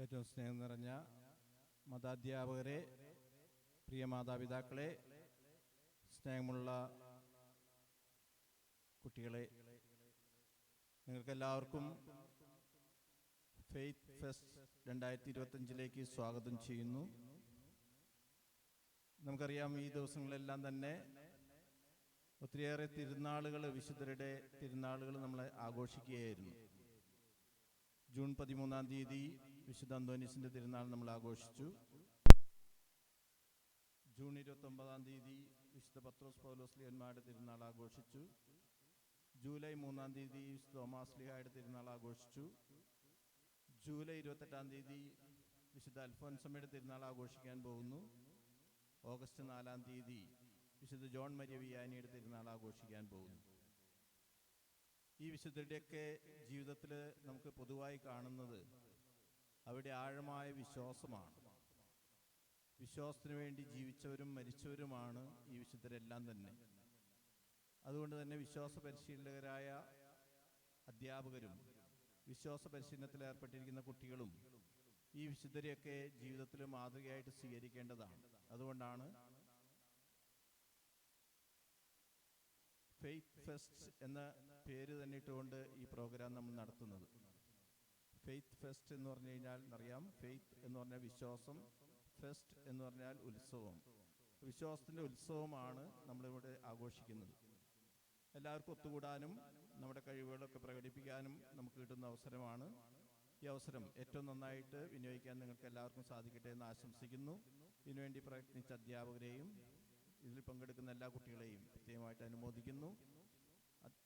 ഏറ്റവും സ്നേഹം നിറഞ്ഞ മതാധ്യാപകരെ, പ്രിയ മാതാപിതാക്കളെ, സ്നേഹമുള്ള കുട്ടികളെ, നിങ്ങൾക്കെല്ലാവർക്കും ഫെയ്ത്ത് ഫെസ്റ്റ് 2025 സ്വാഗതം ചെയ്യുന്നു. നമുക്കറിയാം, ഈ ദിവസങ്ങളെല്ലാം തന്നെ ഒത്തിരിയേറെ തിരുനാളുകൾ, വിശുദ്ധരുടെ തിരുനാളുകൾ നമ്മൾ ആഘോഷിക്കുകയായിരുന്നു. ജൂൺ 13 വിശുദ്ധ അന്തോനീസിന്റെ തിരുനാൾ നമ്മൾ ആഘോഷിച്ചു. ജൂൺ 29 വിശുദ്ധ പത്രോസ് പൗലോസ്ലീഹന്മാരുടെ തിരുനാൾ ആഘോഷിച്ചു. ജൂലൈ 3 വിശുദ്ധ തോമാസ്ലീഹായുടെ തിരുനാൾ ആഘോഷിച്ചു. ജൂലൈ 28 വിശുദ്ധ അൽഫോൻസമ്മയുടെ തിരുനാൾ ആഘോഷിക്കാൻ പോകുന്നു. ഓഗസ്റ്റ് 4 വിശുദ്ധ ജോൺ മരിയ വിയാനിയുടെ തിരുനാൾ ആഘോഷിക്കാൻ പോകുന്നു. ഈ വിശുദ്ധരുടെയൊക്കെ ജീവിതത്തിൽ നമുക്ക് പൊതുവായി കാണുന്നത് അവരുടെ ആഴമായ വിശ്വാസമാണ്. വിശ്വാസത്തിന് വേണ്ടി ജീവിച്ചവരും മരിച്ചവരുമാണ് ഈ വിശുദ്ധരെല്ലാം തന്നെ. അതുകൊണ്ട് തന്നെ വിശ്വാസ പരിശീലകരായ അധ്യാപകരും വിശ്വാസ പരിശീലനത്തിൽ ഏർപ്പെട്ടിരിക്കുന്ന കുട്ടികളും ഈ വിശുദ്ധരെയൊക്കെ ജീവിതത്തിൽ മാതൃകയായിട്ട് സ്വീകരിക്കേണ്ടതാണ്. അതുകൊണ്ടാണ് ഫെയ്ത്ത് ഫെസ്റ്റ് എന്ന പേര് തന്നെ ഇട്ടുകൊണ്ട് ഈ പ്രോഗ്രാം നമ്മൾ നടത്തുന്നത്. ഫെയ്ത്ത് ഫെസ്റ്റ് എന്ന് പറഞ്ഞു കഴിഞ്ഞാൽ അറിയാം, ഫെയ്ത്ത് എന്ന് പറഞ്ഞാൽ വിശ്വാസം, ഫെസ്റ്റ് എന്ന് പറഞ്ഞാൽ ഉത്സവം. വിശ്വാസത്തിൻ്റെ ഉത്സവമാണ് നമ്മളിവിടെ ആഘോഷിക്കുന്നത്. എല്ലാവർക്കും ഒത്തുകൂടാനും നമ്മുടെ കഴിവുകളൊക്കെ പ്രകടിപ്പിക്കാനും നമുക്ക് കിട്ടുന്ന അവസരമാണ്. ഈ അവസരം ഏറ്റവും നന്നായിട്ട് വിനിയോഗിക്കാൻ നിങ്ങൾക്ക് എല്ലാവർക്കും സാധിക്കട്ടെ എന്ന് ആശംസിക്കുന്നു. ഇതിനുവേണ്ടി പ്രയത്നിച്ച അധ്യാപകരെയും ഇതിൽ പങ്കെടുക്കുന്ന എല്ലാ കുട്ടികളെയും പ്രത്യേകമായിട്ട് അനുമോദിക്കുന്നു.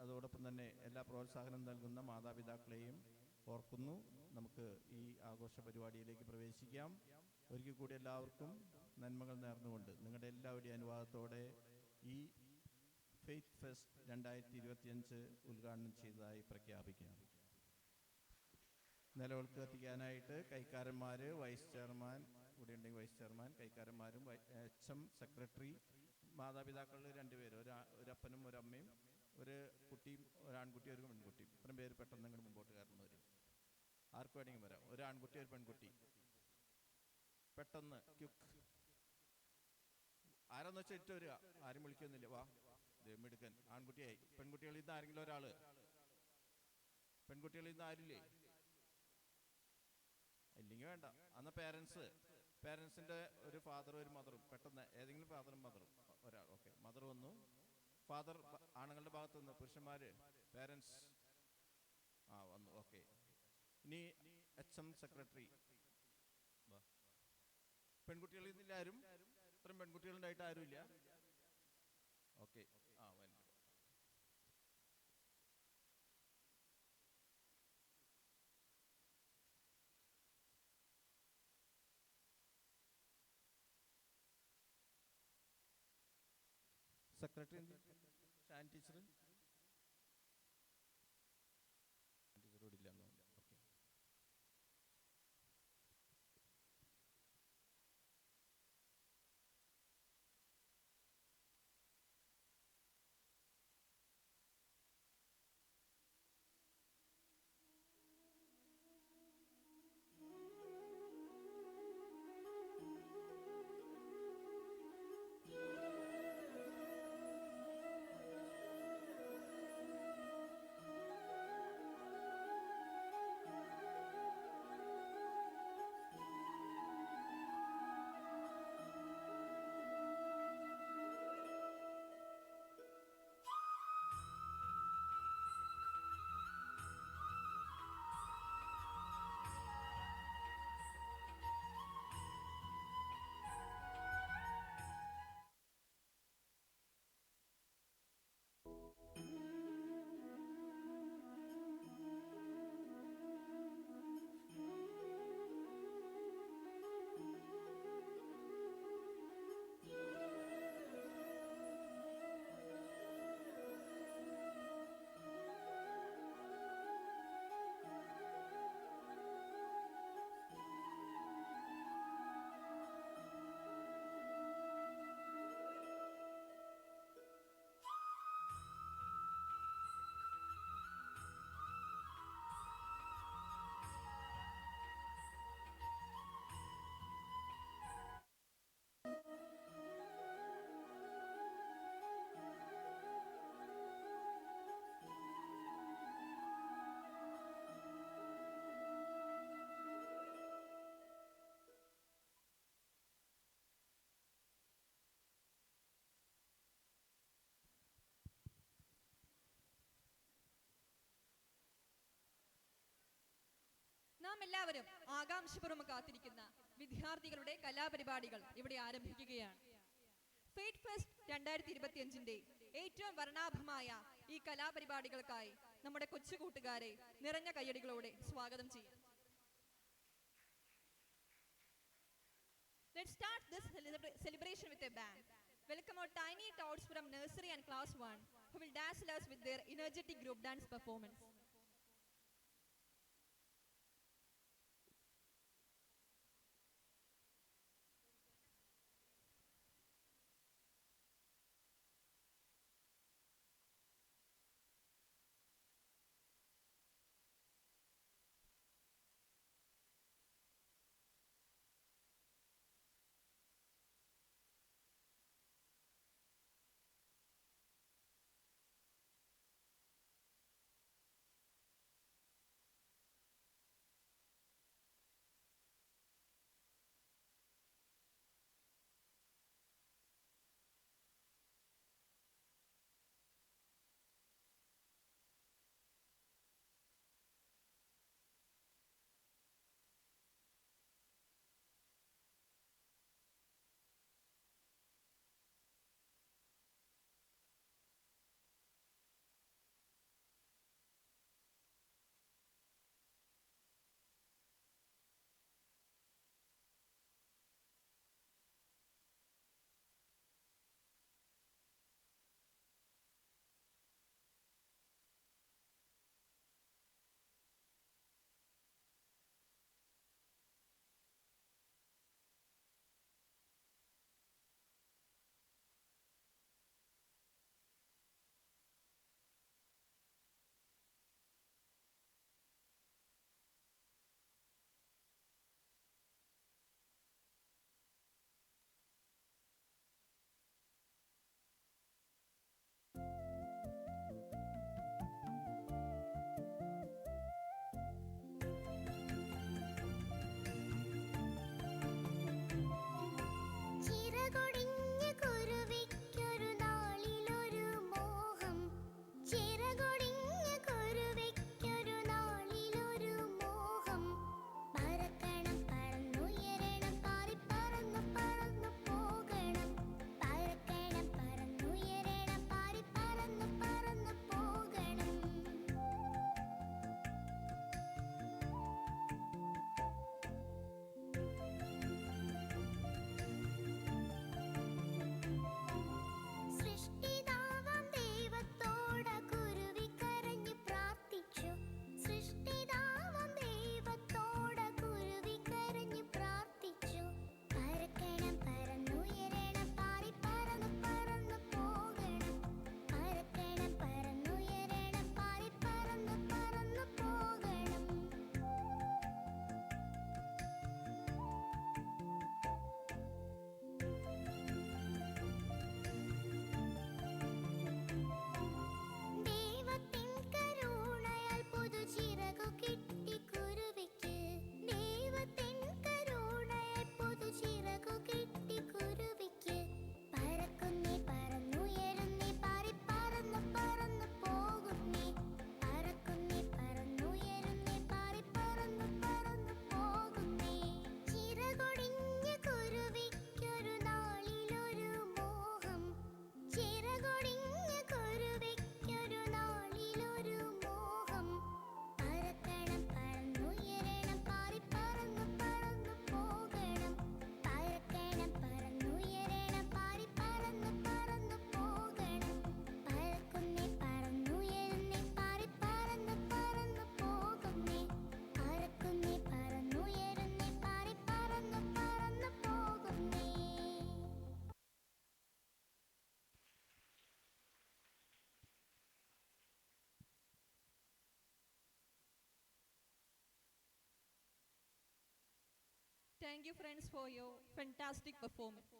അതോടൊപ്പം തന്നെ എല്ലാ പ്രോത്സാഹനം നൽകുന്ന മാതാപിതാക്കളെയും ഓർക്കുന്നു. നമുക്ക് ഈ ആഘോഷ പരിപാടിയിലേക്ക് പ്രവേശിക്കാം. ഒരിക്കൽ കൂടി എല്ലാവർക്കും നന്മകൾ നേർന്നുകൊണ്ട് നിങ്ങളുടെ എല്ലാവരുടെയും അനുവാദത്തോടെ ഈ ഫെയ്ത്ത് ഫെസ്റ്റ് 2025 ഉദ്ഘാടനം ചെയ്തതായി പ്രഖ്യാപിക്കാം. നിലവിളക്ക് കത്തിക്കാനായിട്ട് കൈക്കാരന്മാർ, വൈസ് ചെയർമാൻ കൂടെ ഉണ്ടെങ്കിൽ വൈസ് ചെയർമാൻ, കൈക്കാരന്മാരും HM സെക്രട്ടറി, മാതാപിതാക്കൾ 2 പേര്, ഒരപ്പനും ഒരമ്മയും, ഒരു കുട്ടിയും, ഒരാൺകുട്ടി ഒരു പെൺകുട്ടി. ഇത്രയും പേര് പെട്ടെന്ന് നിങ്ങൾ മുമ്പോട്ട് കയറുന്ന വരും. ആർക്ക് വേണമെങ്കിലും വരാം. ഒരു ആൺകുട്ടി ഒരു പെൺകുട്ടി. പെട്ടെന്ന് ക്യുക്ക്. ആരാന്ന് വെച്ചാൽ ഇട്ട് വരിക. ആരും വിളിക്കൊന്നുമില്ല. വാ, മിടുക്കൻ ആൺകുട്ടിയായി. പെൺകുട്ടികളിൽ നിന്ന് ആരെങ്കിലും ഒരാള്? പെൺകുട്ടികളിൽ നിന്ന് ആരില്ലേ? ഇല്ലെങ്കിൽ വേണ്ട. അന്ന് പേരൻസിന്റെ ഒരു ഫാദറും ഒരു മദറും, പെട്ടെന്ന് ഏതെങ്കിലും ഫാദറും മദറും ഒരാൾ. ഓക്കെ, മദർ വന്നു. ഫാദർ ആണുങ്ങളുടെ ഭാഗത്ത് നിന്ന്, പുരുഷന്മാര് പേരൻസ് വന്നു. ഓക്കെ, ഇനി HM സെക്രട്ടറി. പെൺകുട്ടികളിൽ നിന്നില്ല ആരും? ഇത്രയും പെൺകുട്ടികളുണ്ടായിട്ട് ആരുമില്ല? ഓക്കെ, വന്നു. സെക്രട്ടറി ഷാൻ ടീച്ചർ ടീച്ചറോട് ഇല്ല. ഓക്കെ, നാം എല്ലാവരും ആകാംക്ഷപൂർവ്വം കാത്തിരിക്കുന്ന വിദ്യാർത്ഥികളുടെ കലാപരിപാടികൾ ഇവിടെ ആരംഭിക്കുകയാണ്. ഫെയ്ത്ത് ഫെസ്റ്റ് 2025 ഏറ്റവും വർണ്ണാഭമായ ഈ കലാപരിപാടികൾക്കായി നമ്മുടെ കൊച്ചു കൂട്ടുകാരെ നിറഞ്ഞ കയ്യടികളോടെ സ്വാഗതം ചെയ്യാം. Let's start this celebration with a band. Welcome our tiny tots from nursery and class 1 who will dazzle us with their energetic group dance performance. Thank you, friends, for your fantastic performance.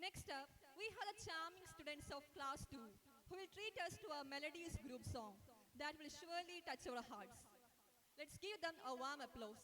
Next up, we have the charming students of class 2 who will treat us to a melodious group song that will surely touch our hearts. Let's give them a warm applause.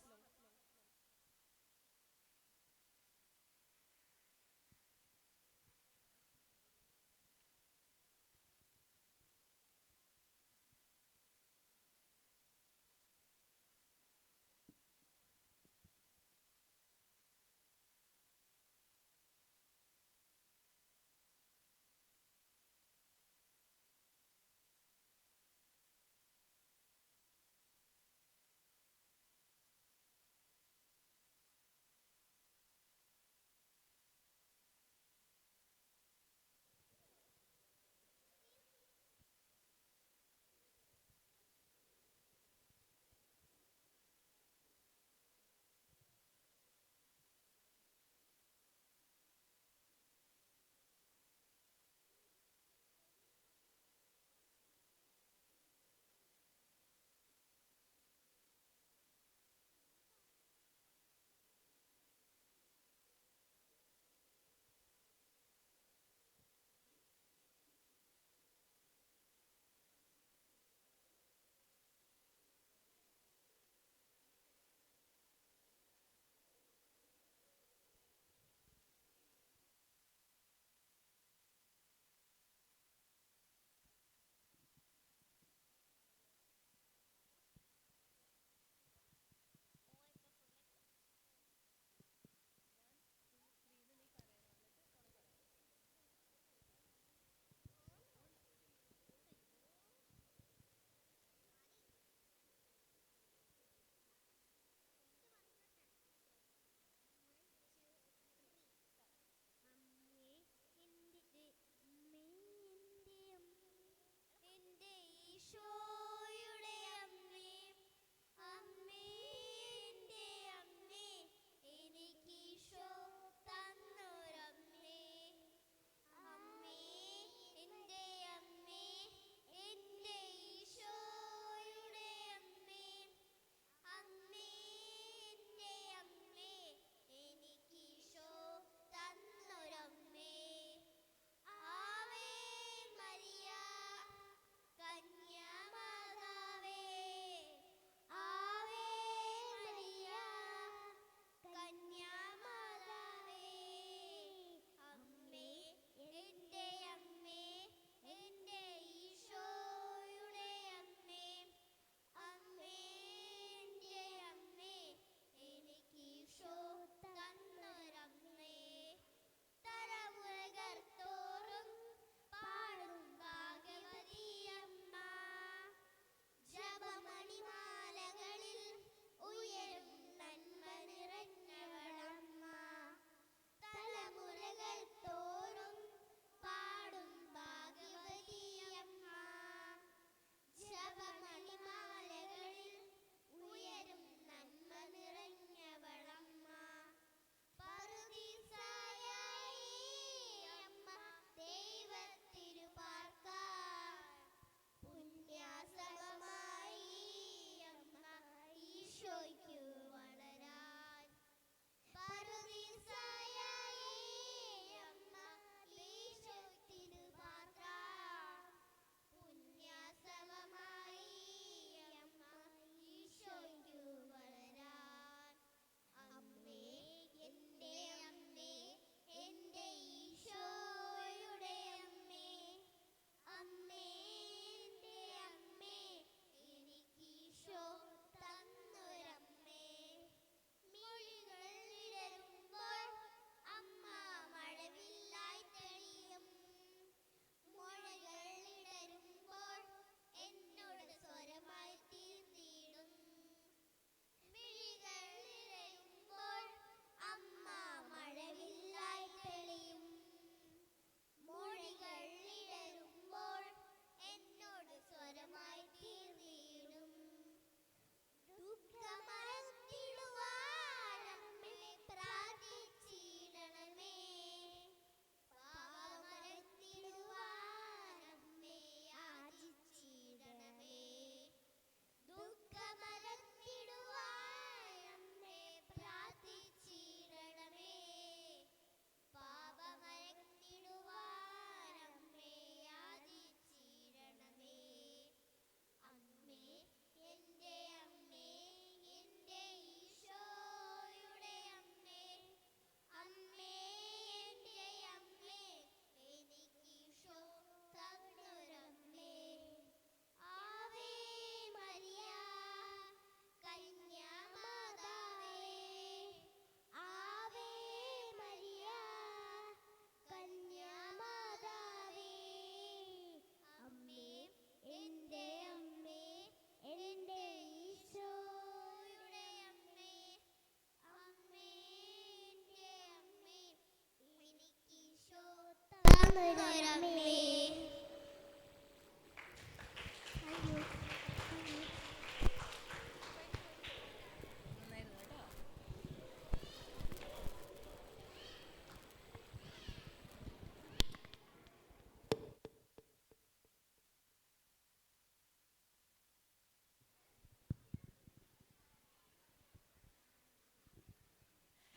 തന്നൊരമ്മേ.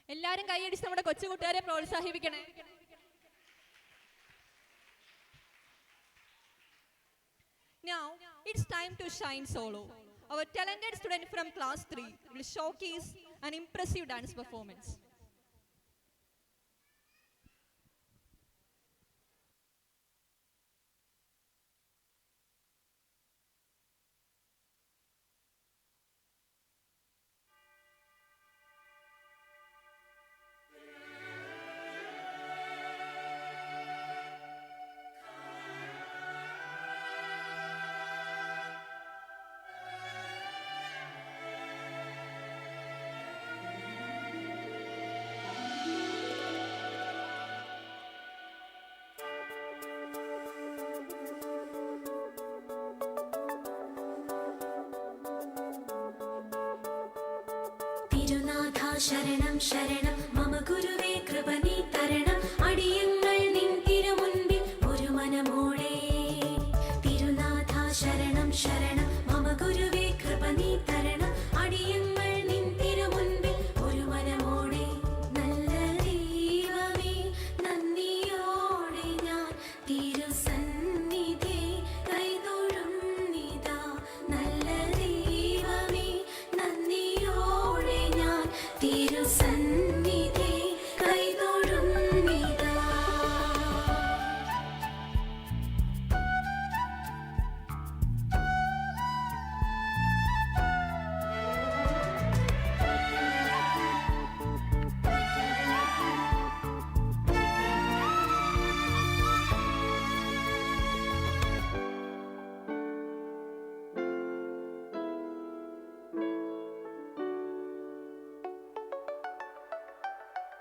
എല്ലാരും കൈയടിച്ച് നമ്മുടെ കൊച്ചുകൂട്ടുകാരെ പ്രോത്സാഹിപ്പിക്കണേ. Now it's time to shine solo. Our talented student from class 3 will showcase an impressive dance performance. തിരുനാഥ ശരണം ശരണം മമ ഗുരുവേ കൃപ നീ തരണം അടിയങ്ങൾ നിൻ തിരുമുൻപിൽ ഒരു മനമോടെ. തിരുനാഥ ശരണം ശരണം മമ ഗുരുവേ കൃപ നീ തരണം അടിയങ്ങൾ നിൻ തിരുമുൻപിൽ ഒരു മനമോടെ. നല്ല ദൈവമേ നന്ദിയോടെ ഞാൻ തിരുസന്നിധി കൈതൊഴുന്നിതാ. നല്ല ദൈവമേ നന്ദിയോടെ ഞാൻ തിരുസന്നിധി കൈതൊഴുന്നിതാ.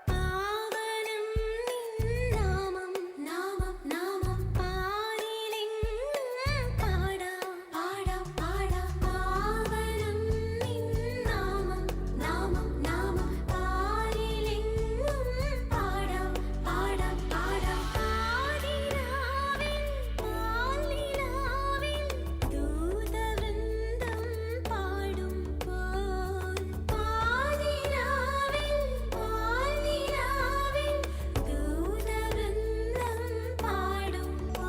പാവനം നിൻ നാമം നാമം നാമം പാരിലെങ്ങും പാടാം പാടാം പാടാം. പാവനം നിൻ നാമം നാമം നാമം പാരിലെങ്ങും പാടാം പാടാം പാടാം. പാതിരാവിൽ പാൽനിലാവിൽ ദൂതവൃന്ദം പാടുമ്പോൾ. പാതിരാവിൽ പാൽനിലാവിൽ ദൂതവൃന്ദം പാടുമ്പോൾ.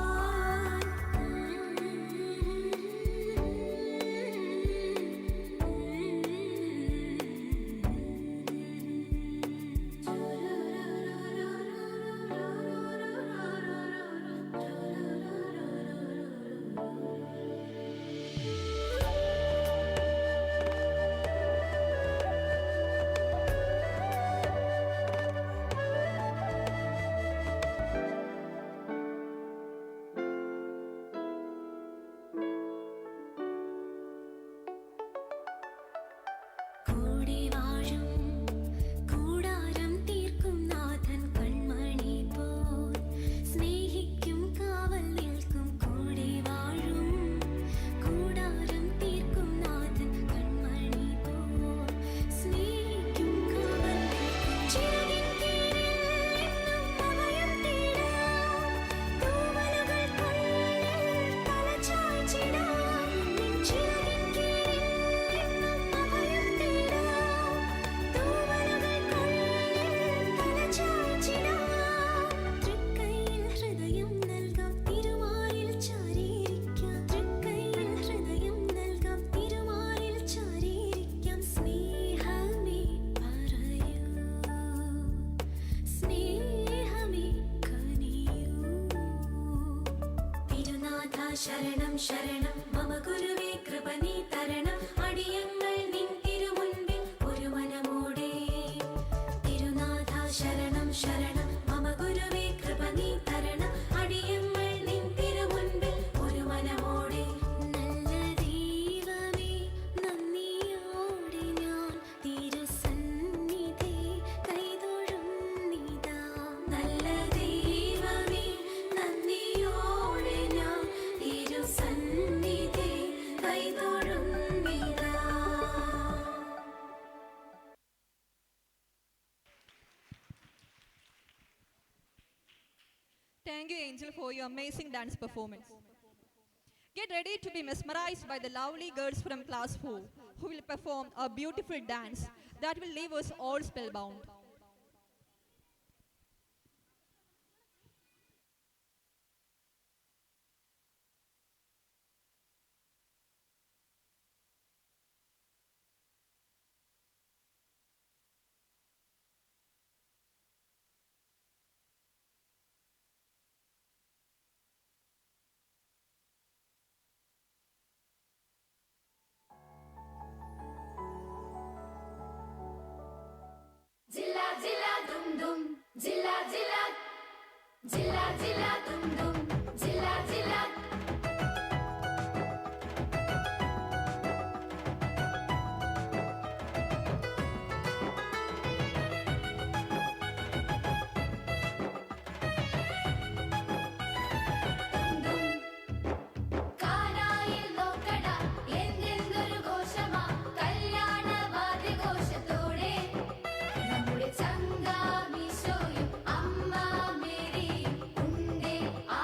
കൂടി വാഴും കൂടാരം തീർക്കും നാഥൻ കൺമണി പോൽ സ്നേഹിക്കും കാവൽ നിൽക്കും. കൂടി വാഴും കൂടാരം തീർക്കും നാഥൻ കൺമണി പോൽ സ്നേഹിക്കും കാവൽ നിൽക്കും. ചിറകിൻ കീഴിൽ എന്നും അഭയം തേടാം. തൂവലുകൾ കൊള്ളിൽ തലചായ്ച്ചിടാം. നിൻ ചിറകിൻ കീഴിൽ എന്നും അഭയം തേടാം. തൂവലുകൾ കൊള്ളിൽ തലചായ്ച്ചിടാം. തൃക്കൈയിൽ ഹൃദയം നൽകാം തിരുമാറിൽ ചാരിയിരിക്കാം. തൃക്കൈയിൽ ഹൃദയം നൽകാം തിരുമാറിൽ ചാരിയിരിക്കാം. സ്നേഹമേ പറയൂ സ്നേഹമേ കനിയൂ. തിരുനാഥ ശരണം ശരണം മമ ഗുരുവേ കൃപ നീ തരണം അടിയങ്ങൾ നിൻ തിരുമുൻപിൽ ഒരു മനമോടെ. തിരുനാഥ ശരണം ശരണം മമ ഗുരുവേ കൃപ നീ തരണം അടിയങ്ങൾ നിൻ തിരുമുൻപിൽ ഒരു മനമോടെ. നല്ല ദൈവമേ നന്ദിയോടെ ഞാൻ തിരുസന്നിധി കൈതൊഴുന്നിതാ. നല്ല ദൈവമേ Angel, for your amazing dance performance. Get ready to be mesmerized by the lovely girls from class 4 who will perform a beautiful dance that will leave us all spellbound. Zilla zilla dum dum, zilla zilla, zilla zilla dum dum, zilla zilla. കാനായിൽ നോക്കട എന്തെന്തൊരു ഘോഷമാ കല്യാണ വാദ്യഘോഷത്തോടെ നമ്മുടെ ചങ്കാമീശോയും അമ്മ മേരിയും ഉണ്ടേ ആ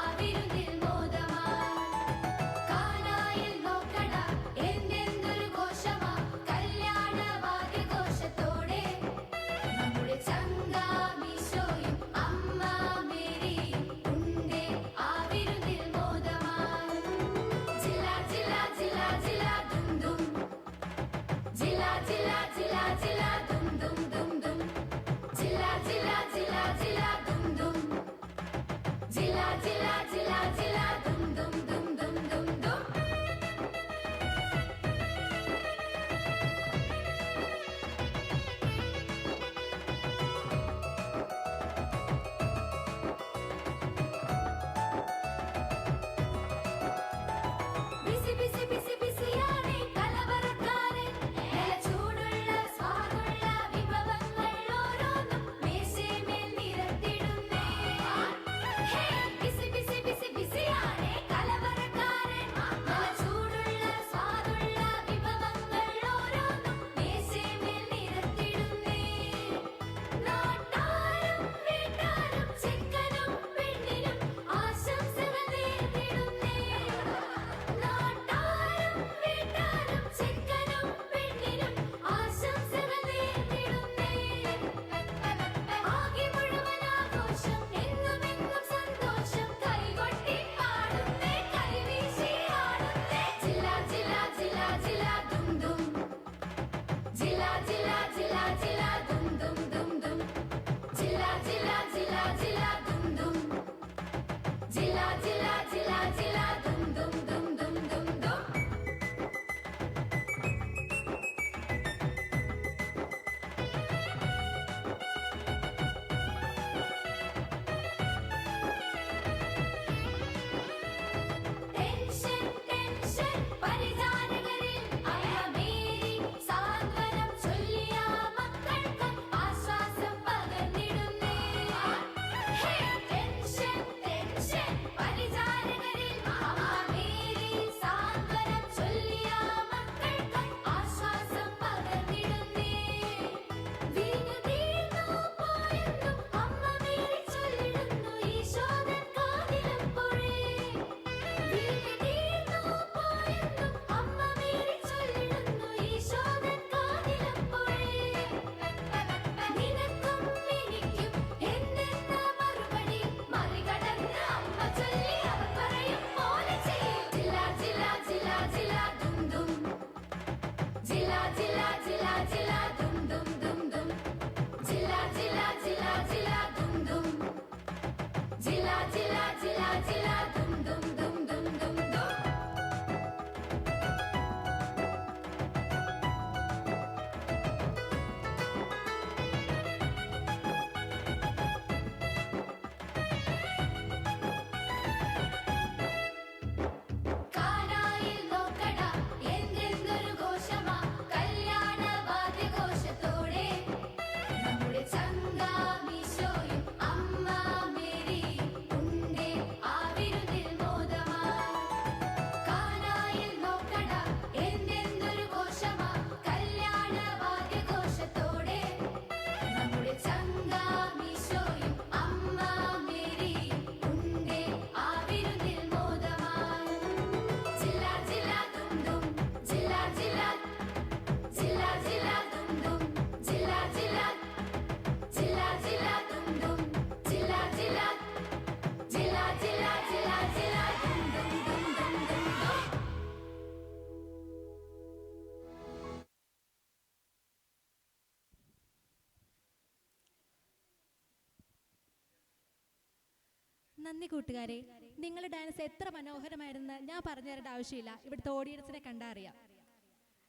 നന്ദി കൂട്ടുകാരെ. നിങ്ങളുടെ dance എത്ര മനോഹരമായിരുന്നെന്ന് ഞാൻ പറഞ്ഞു തരേണ്ട ആവശ്യമില്ല, ഇവിടുത്തെ ഓഡിയൻസിനെ കണ്ടറിയാം.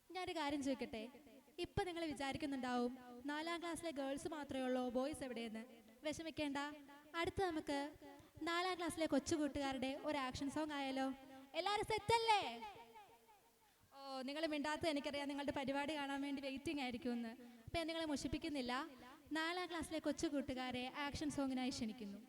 ഞാനൊരു കാര്യം ചോദിക്കട്ടെ, ഇപ്പം നിങ്ങൾ വിചാരിക്കുന്നുണ്ടാവും 4ാം ക്ലാസ്സിലെ ഗേൾസ് മാത്രമേ ഉള്ളൂ, ബോയ്സ് എവിടെയെന്ന്. വിഷമിക്കേണ്ട, അടുത്ത് നമുക്ക് 4ാം ക്ലാസ്സിലെ കൊച്ചു കൂട്ടുകാരുടെ ഒരു ആക്ഷൻ സോങ് ആയാലോ? എല്ലാവരും സെറ്റല്ലേ? ഓ, നിങ്ങൾ മിണ്ടാത്തത് എനിക്കറിയാം, നിങ്ങളുടെ പരിപാടി കാണാൻ വേണ്ടി വെയിറ്റിംഗ് ആയിരിക്കുമെന്ന്. അപ്പം ഞാൻ നിങ്ങളെ മുഷിപ്പിക്കുന്നില്ല. 4ാം ക്ലാസ്സിലെ കൊച്ചു കൂട്ടുകാരെ ആക്ഷൻ സോങ്ങിനായി ക്ഷണിക്കുന്നു.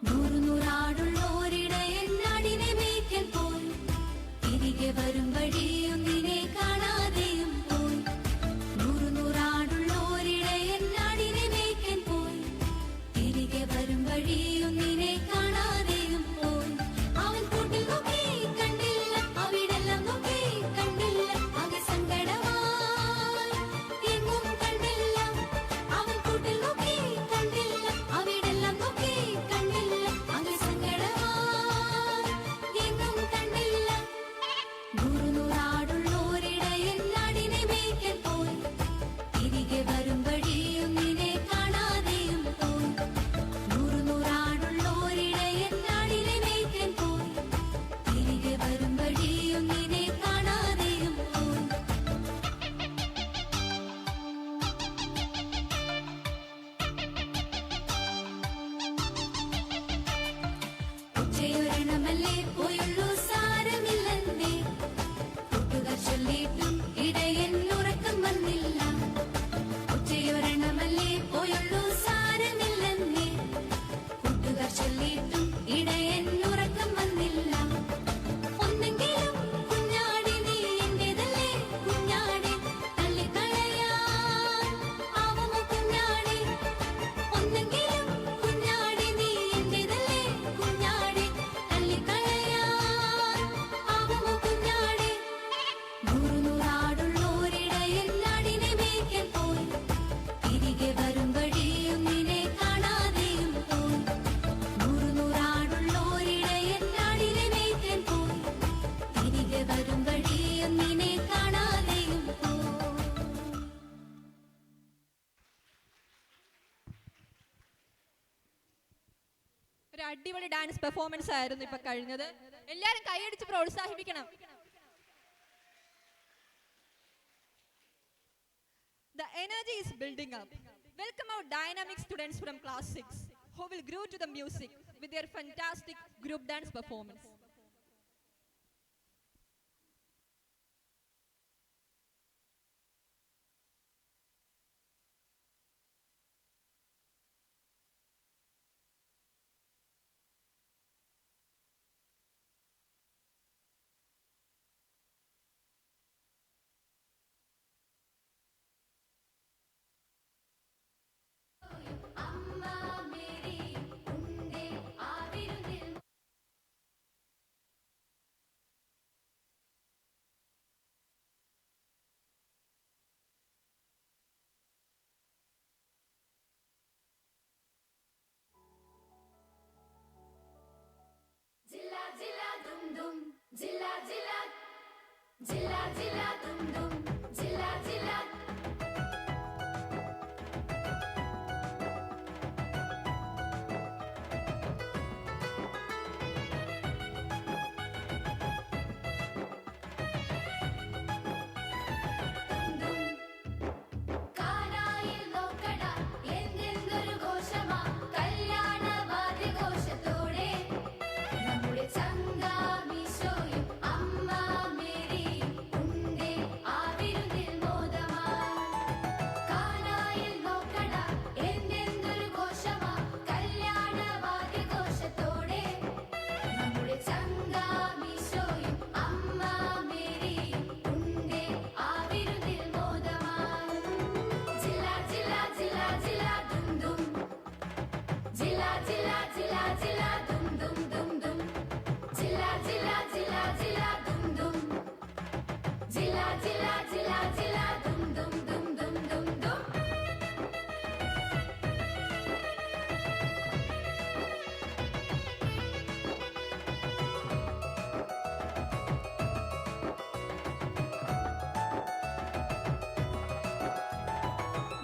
നൂറുനൂറാടുള്ളോരിടയൻ നാടിനെ മേയ്ക്കാൻ പോയി, തിരികെ വരും വഴിയൊന്നിനെ കാണാതെയും പോയി. നൂറുനൂറാടുള്ളോരിടയൻ നാടിനെ മേയ്ക്കാൻ പോയി, തിരികെ വരും വഴിയൊന്നിനെ കാണാതെയും പോയി. അവൻ കൂട്ടിൽ നോക്കി കണ്ടില്ല, അവിടെല്ലാം നോക്കി കണ്ടില്ല, ആകെ സങ്കടമായി എങ്ങും കണ്ടില്ല. അവൻ കൂട്ടിൽ നോക്കി കണ്ടില്ല, അവിടെല്ലാം നോക്കി കണ്ടില്ല, ആകെ സങ്കടമായി എങ്ങും കണ്ടില്ല. നൂറുനൂറാടുള്ളോരിടയൻ നാടിനെ മേയ്ക്കാൻ പോയി, തിരികെ വരും വഴിയൊന്നിനെ കാണാതെയും പോയി. നൂറുനൂറാടുള്ളോരിടയൻ നാടിനെ മേയ്ക്കാൻ പോയി, തിരികെ വരും വഴിയൊന്നിനെ കാണാതെയും പോയി. ഉച്ചയൊരെണ്ണമല്ലേ പോയുള്ളൂ, സാരമില്ലെന്നേ കൂട്ടുകാർ ചൊല്ലിയിട്ടും ഇടയൻ ഉറക്കം വന്നില്ല. ഉച്ചയൊരെണ്ണമല്ലേ പോയുള്ളൂ, സാരമില്ലെന്നേ കൂട്ടുകാർ ചൊല്ലിയിട്ടും ഇടയൻ ഉറക്കം വന്നില്ല. ഒന്നെങ്കിലും കുഞ്ഞാടി നീ എന്റേതല്ലേ കുഞ്ഞാടി, തള്ളിക്കളയാൻ ആവുമോ കുഞ്ഞാടി? ഒന്നെങ്കിലും കുഞ്ഞാടി നീ എന്റേതല്ലേ കുഞ്ഞാടി, തള്ളിക്കളയാൻ ആവുമോ കുഞ്ഞാടി? നൂറുനൂറാടുള്ളോരിടയൻ നാടിനെ മേയ്ക്കാൻ പോയി, തിരികെ വരും വഴിയൊന്നിനെ കാണാതെയും പോയി. നൂറുനൂറാടുള്ളോരിടയൻ നാടിനെ മേയ്ക്കാൻ പോയി, തിരികെ വരും വഴിയൊന്നിനെ കാണാതെയും പോയി. ഒരു അടിപൊളി ഡാൻസ് പെർഫോമൻസ് ആയിരുന്നു ഇപ്പൊ കഴിഞ്ഞത്. എല്ലാരും കൈയടിച്ച് പ്രോത്സാഹിപ്പിക്കണം. The energy is building up. Welcome our dynamic students from class 6 who will groove to the music with their fantastic group dance performance. അമ്മ മേരി ഉണ്ടേ ആ വിരുന്നിൽ ജില്ലാ ജില്ലാ ജില്ലാ ജില്ലാ ദും ദും ദും ദും ജില്ലാ ജില്ലാ ജില്ലാ ജില്ലാ ദും ദും ജില്ലാ ജില്ലാ ജില്ലാ ജില്ലാ ദും ദും ദും ദും ദും ദും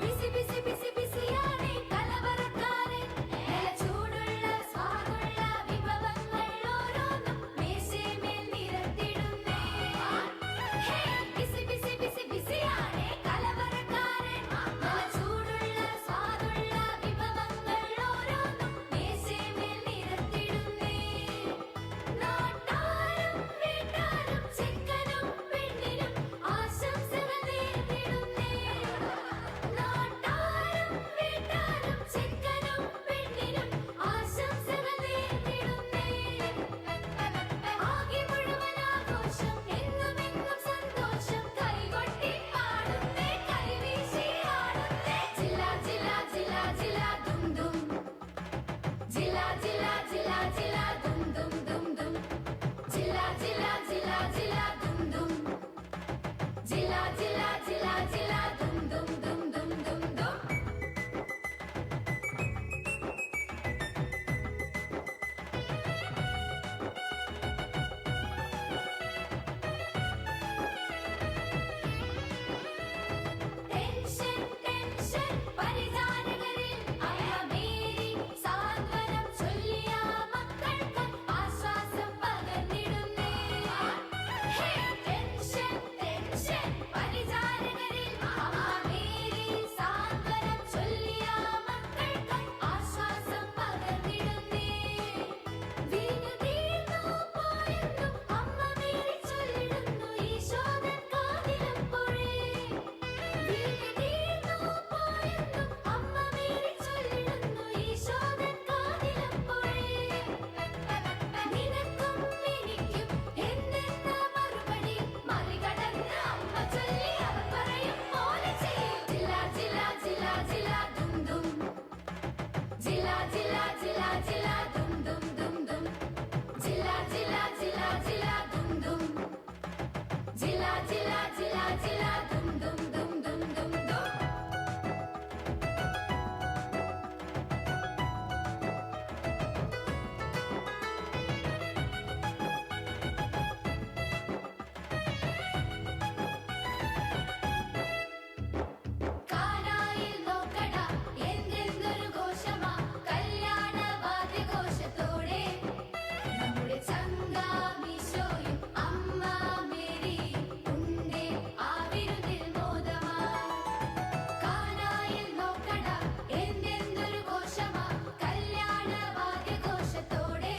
ബിസി ബിസി ബിസി ബിസിയാണേ കലവറക്കാരൻ നല്ല ചൂടുള്ള സ്വാദുള്ള വിഭവങ്ങൾ ഓരോന്നും മേശമേൽ നിരത്തിടുന്നേ ഹേ ബിസി ബിസി ബിസി ബിസിയാണേ കലവറക്കാരൻ നല്ല ചൂടുള്ള സ്വാദുള്ള വിഭവങ്ങൾ ഓരോന്നും മേശമേൽ നിരത്തിടുന്നേ നാട്ടാരും വീട്ടാരും ചെക്കനും പെണ്ണിനും ആശംസകൾ നേർന്നിടുന്നേ നാട്ടാരും വീട്ടാരും ചെക്കനും പെണ്ണിനും ആശംസകൾ നേർന്നിടുന്നേ ആകെ മുഴുവൻ ആഘോഷം എന്നുമെന്നും സന്തോഷം കൈകൊട്ടി പാടുന്നേ കൈവീശി ആടുന്നേ ജില്ലാ ജില്ലാ ജില്ലാ ജില്ലാ ദും ദും ജില്ലാ ജില്ലാ ജില്ലാ ജില്ലാ ദും ദും ദും ദും ജില്ലാ ജില്ലാ ജില്ലാ ജില്ലാ ദും ദും ജില്ലാ ജില്ലാ ജില്ലാ ജില്ലാ ദും ദും ദും ദും ദും ദും ടെൻഷൻ ടെൻഷൻ പരിചാരകരിൽ അയമേരി സാന്ത്വനം ചൊല്ലിയ മക്കൾക്ക് ആശ്വാസം പകർന്നിടുന്നേ ഹേ ടെൻഷൻ ടെൻഷൻ പരിചാരകരിൽ അയമേരി സാന്ത്വനം ചൊല്ലിയ മക്കൾക്ക് ആശ്വാസം പകർന്നിടുന്നേ വീണു തീർന്നു പോയെന്നും അമ്മ മേരി ചൊല്ലിടുന്നു ഈശോദൻ കാതിലപ്പോഴേ വീണു തീർന്നു പോയെന്നും അമ്മ മേരി ചൊല്ലിടുന്നു ഈശോദൻ കാതിലപ്പോഴേ നിനക്കും എനിക്കും എന്നെന്ന മറുപടി മറികടന്ന് അമ്മ ചൊല്ലി അവർ പറയും പോലെ ചെയ്യും ജില്ലാ ജില്ലാ ജില്ലാ ജില്ലാ ദും ദും ജില്ലാ ജില്ലാ ജില്ലാ ജില്ലാ ദും ദും ദും ദും ജില്ലാ ജില്ലാ ജില്ലാ ജില്ലാ ദും ദും ജില്ലാ ജില്ലാ ജില്ലാ ജില്ലാ ദും ദും ദും ദും ദും ദും കാനായിൽ നോക്കടാ എന്തെന്തൊരു ഘോഷമാ കല്യാണ വാദ്യഘോഷത്തോടെ നമ്മുടെ ചങ്കാമീശോയും അമ്മ മേരിയും ഉണ്ടേ ആ വിരുന്നിൽ മോദമായി കാനായിൽ നോക്കടാ എന്തെന്തൊരു ഘോഷമാ കല്യാണ വാദ്യഘോഷത്തോടെ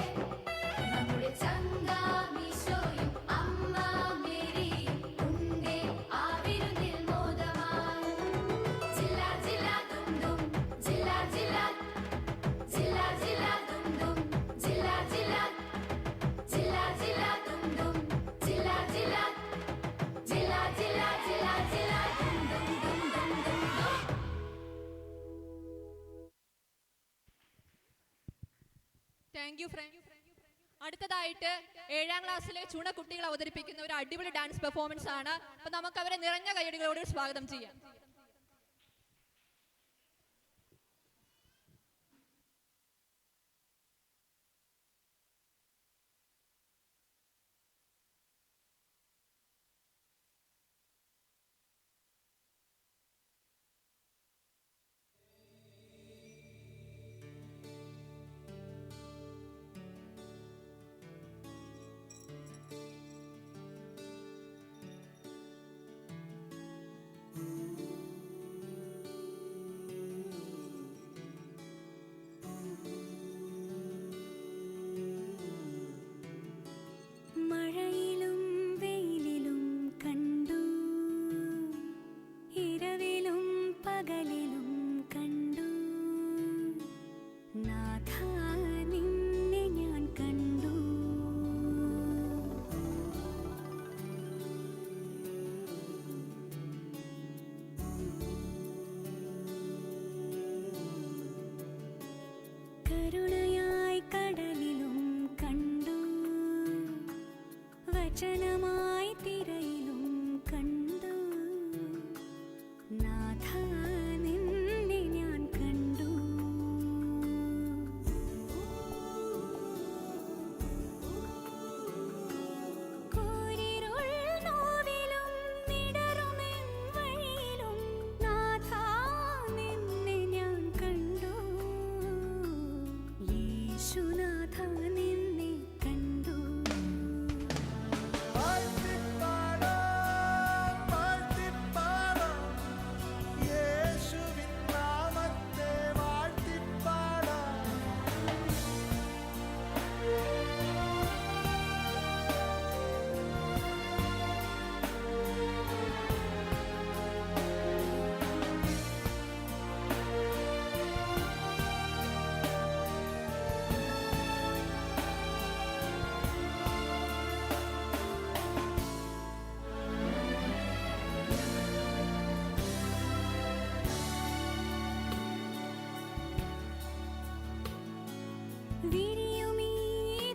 നമ്മുടെ ചങ്കാമീശോയും അമ്മ മേരിയും ഉണ്ടേ ആ വിരുന്നിൽ മോദമായി ജില്ലാ ജില്ലാ ദും ദും ജില്ലാ ജില്ലാ ജില്ലാ ജില്ലാ ദും ദും ജില്ലാ ജില്ലാ ജില്ലാ ജില്ലാ ദും ദും ജില്ലാ ജില്ലാ ജില്ലാ ജില്ലാ ജില്ലാ ജില്ലാ ദും ദും ദും ദും ദും ദും താങ്ക് യു ഫ്രണ്ട്. അടുത്തതായിട്ട് 7ാം ക്ലാസ്സിലെ ചുണക്കുട്ടികൾ അവതരിപ്പിക്കുന്ന ഒരു അടിപൊളി ഡാൻസ് പെർഫോമൻസ് ആണ്. അപ്പൊ നമുക്ക് അവരെ നിറഞ്ഞ കയ്യടികളോട് സ്വാഗതം ചെയ്യാം. Ooh. കരുണയായി കടലിലും കണ്ടു, വചനമായി തിരയിലും കണ്ടു. നാഥ നിന്നെ ഞാൻ കണ്ടു. കൂരിരുൾ നോവിലും നിടറുമെൻ വഴിയിലും നാഥ നിന്നെ ഞാൻ കണ്ടു. യേശുനാഥ നിന്നെ കണ്ടു. വിരിയുമീ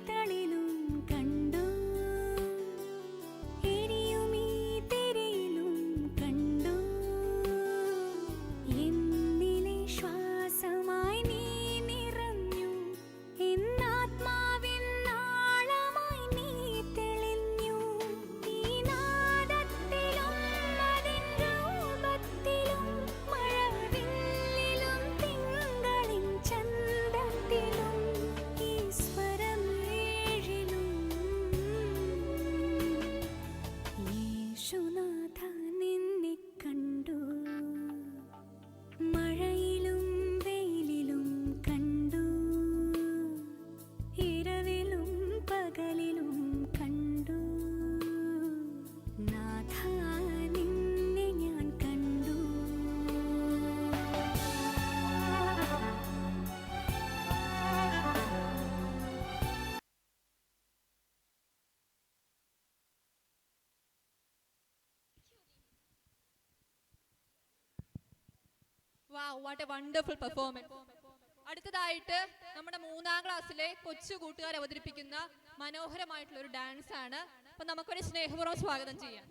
തളിലും കണ്ടു, എരിയുമീ തിരയിലും കണ്ടു. എന്നിലെ ശ്വാസമായി നീ നിറഞ്ഞു, എന്നാത്മാവിൻ ആഴമായി നീ തെളിഞ്ഞു. ഈ നാദത്തിലും അതിൻ രൂപത്തിലും മഴവില്ലിലും തിങ്കളിൻ ചന്തത്തിലും ഈ സ്വരം ഏഴിലും യേശുനാഥ നിന്നെ കണ്ടു. മഴയിലും വെയിലിലും കണ്ടു, ഇരവിലും പകലിലും കണ്ടു. നാഥ നിന്നെ ഞാൻ കണ്ടു. Wow, what a wonderful performance. അടുത്തതായിട്ട് നമ്മുടെ 3-ാം ക്ലാസ്സിലെ കൊച്ചു കൂട്ടുകാർ അവതരിപ്പിക്കുന്ന മനോഹരമായിട്ടുള്ള ഒരു ഡാൻസ് ആണ്. അപ്പൊ നമുക്കൊരു സ്നേഹപൂർവ്വം സ്വാഗതം ചെയ്യാം.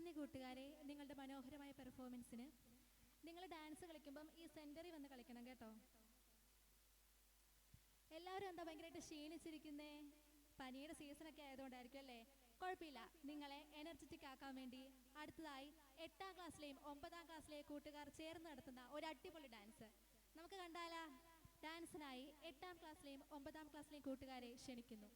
നന്ദി കൂട്ടുകാരെ നിങ്ങളുടെ മനോഹരമായ പെർഫോമൻസിന്. നിങ്ങൾ ഡാൻസ് കളിക്കുമ്പം ഈ സെൻറ്ററിൽ വന്ന് കളിക്കണം കേട്ടോ. എല്ലാവരും എന്താ ഭയങ്കരമായിട്ട് ക്ഷീണിച്ചിരിക്കുന്നേ? പനിയുടെ സീസണൊക്കെ ആയതുകൊണ്ടായിരിക്കും അല്ലേ? കുഴപ്പമില്ല, നിങ്ങളെ എനർജറ്റിക് ആക്കാൻ വേണ്ടി അടുത്തതായി 8ാം ക്ലാസ്സിലെയും 9ാം ക്ലാസ്സിലെയും കൂട്ടുകാർ ചേർന്ന് നടത്തുന്ന ഒരു അടിപൊളി ഡാൻസ് നമുക്ക് കണ്ടാലാ? ഡാൻസിനായി 8ാം ക്ലാസ്സിലെയും 9ാം ക്ലാസ്സിലെയും കൂട്ടുകാരെ ക്ഷണിക്കുന്നു.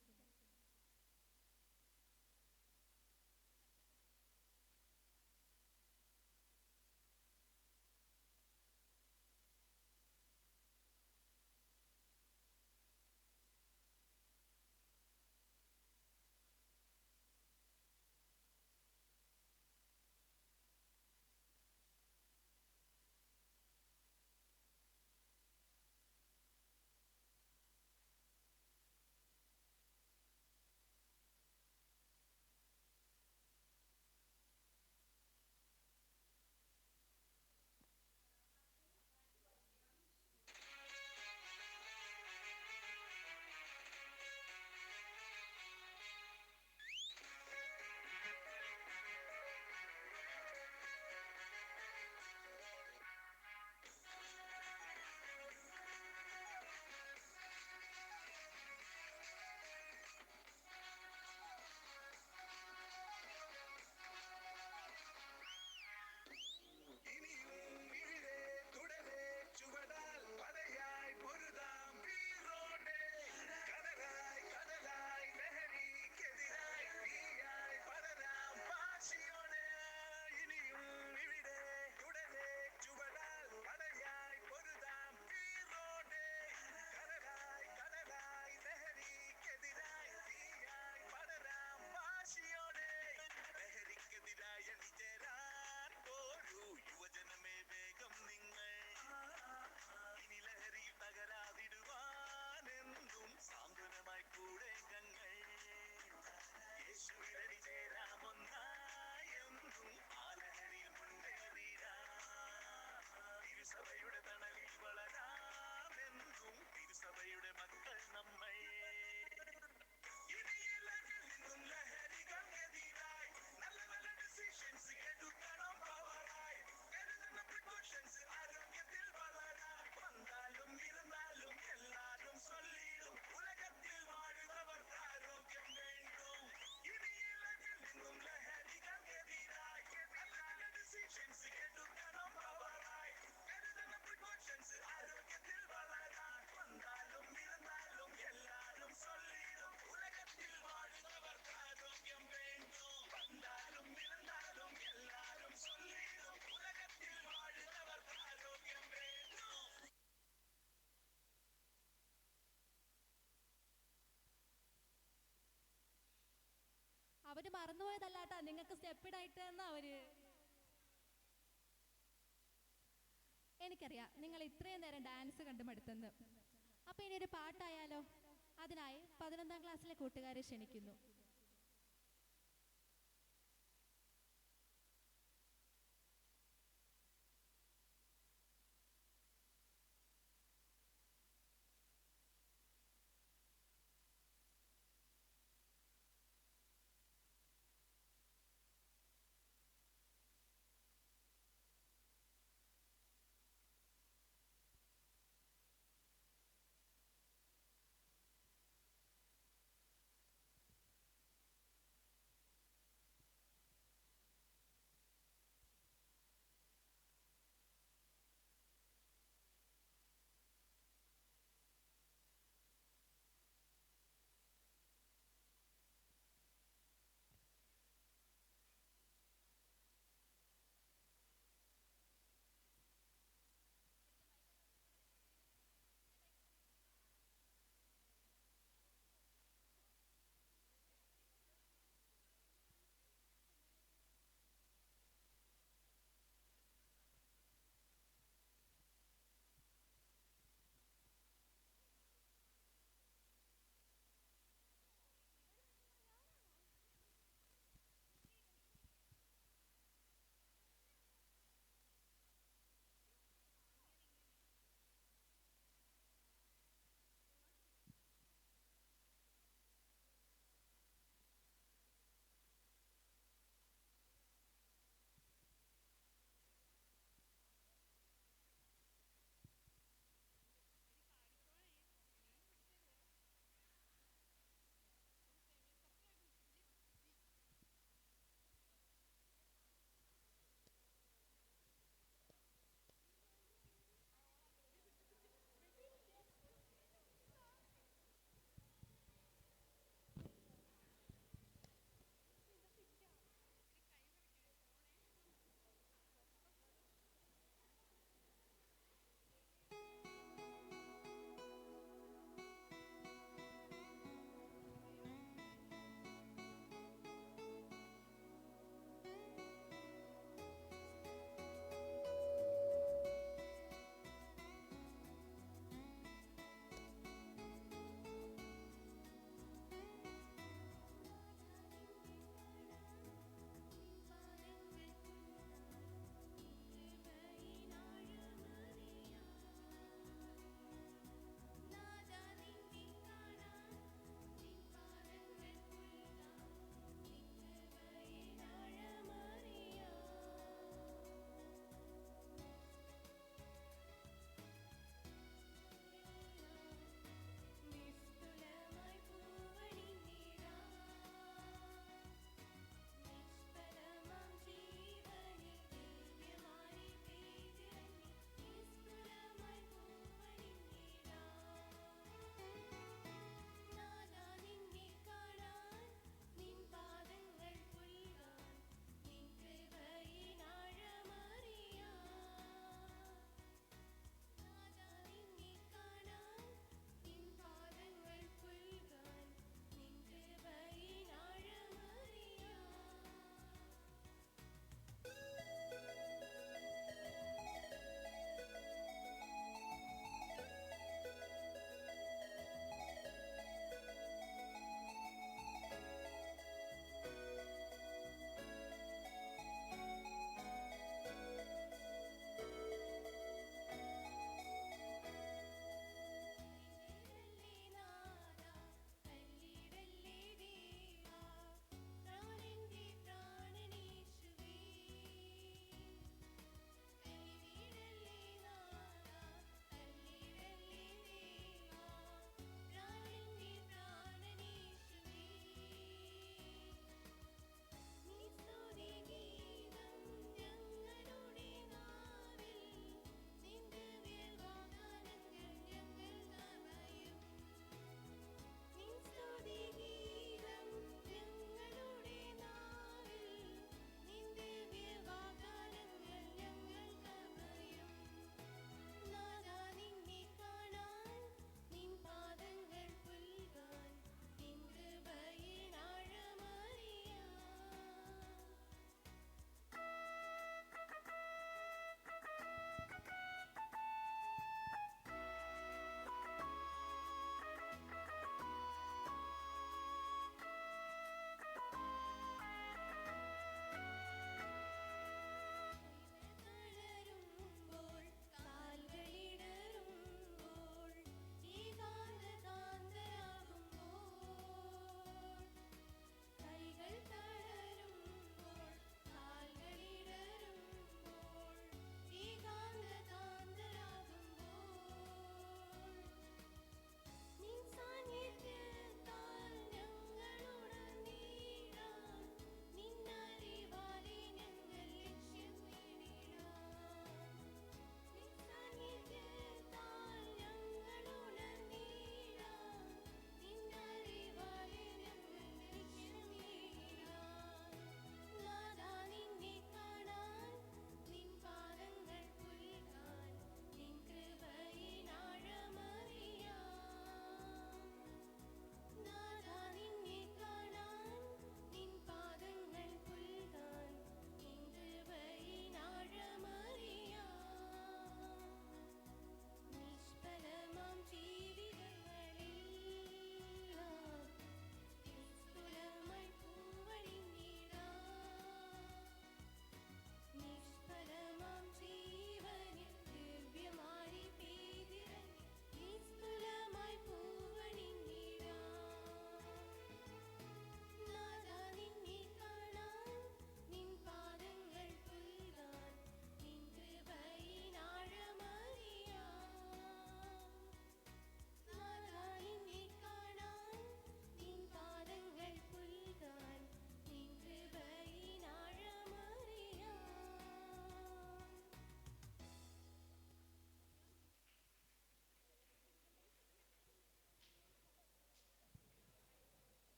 അവര് മറന്നുപോയതല്ലാട്ടാ, നിങ്ങൾക്ക് സ്റ്റെപ്പിടായിട്ട് തന്നാ അവര്. എനിക്കറിയാം നിങ്ങൾ ഇത്രയും നേരം ഡാൻസ് കണ്ടു മടുത്തെന്ന്. അപ്പൊ ഇനി ഒരു പാട്ടായാലോ? അതിനായി 11ാം ക്ലാസ്സിലെ കൂട്ടുകാരെ ക്ഷണിക്കുന്നു.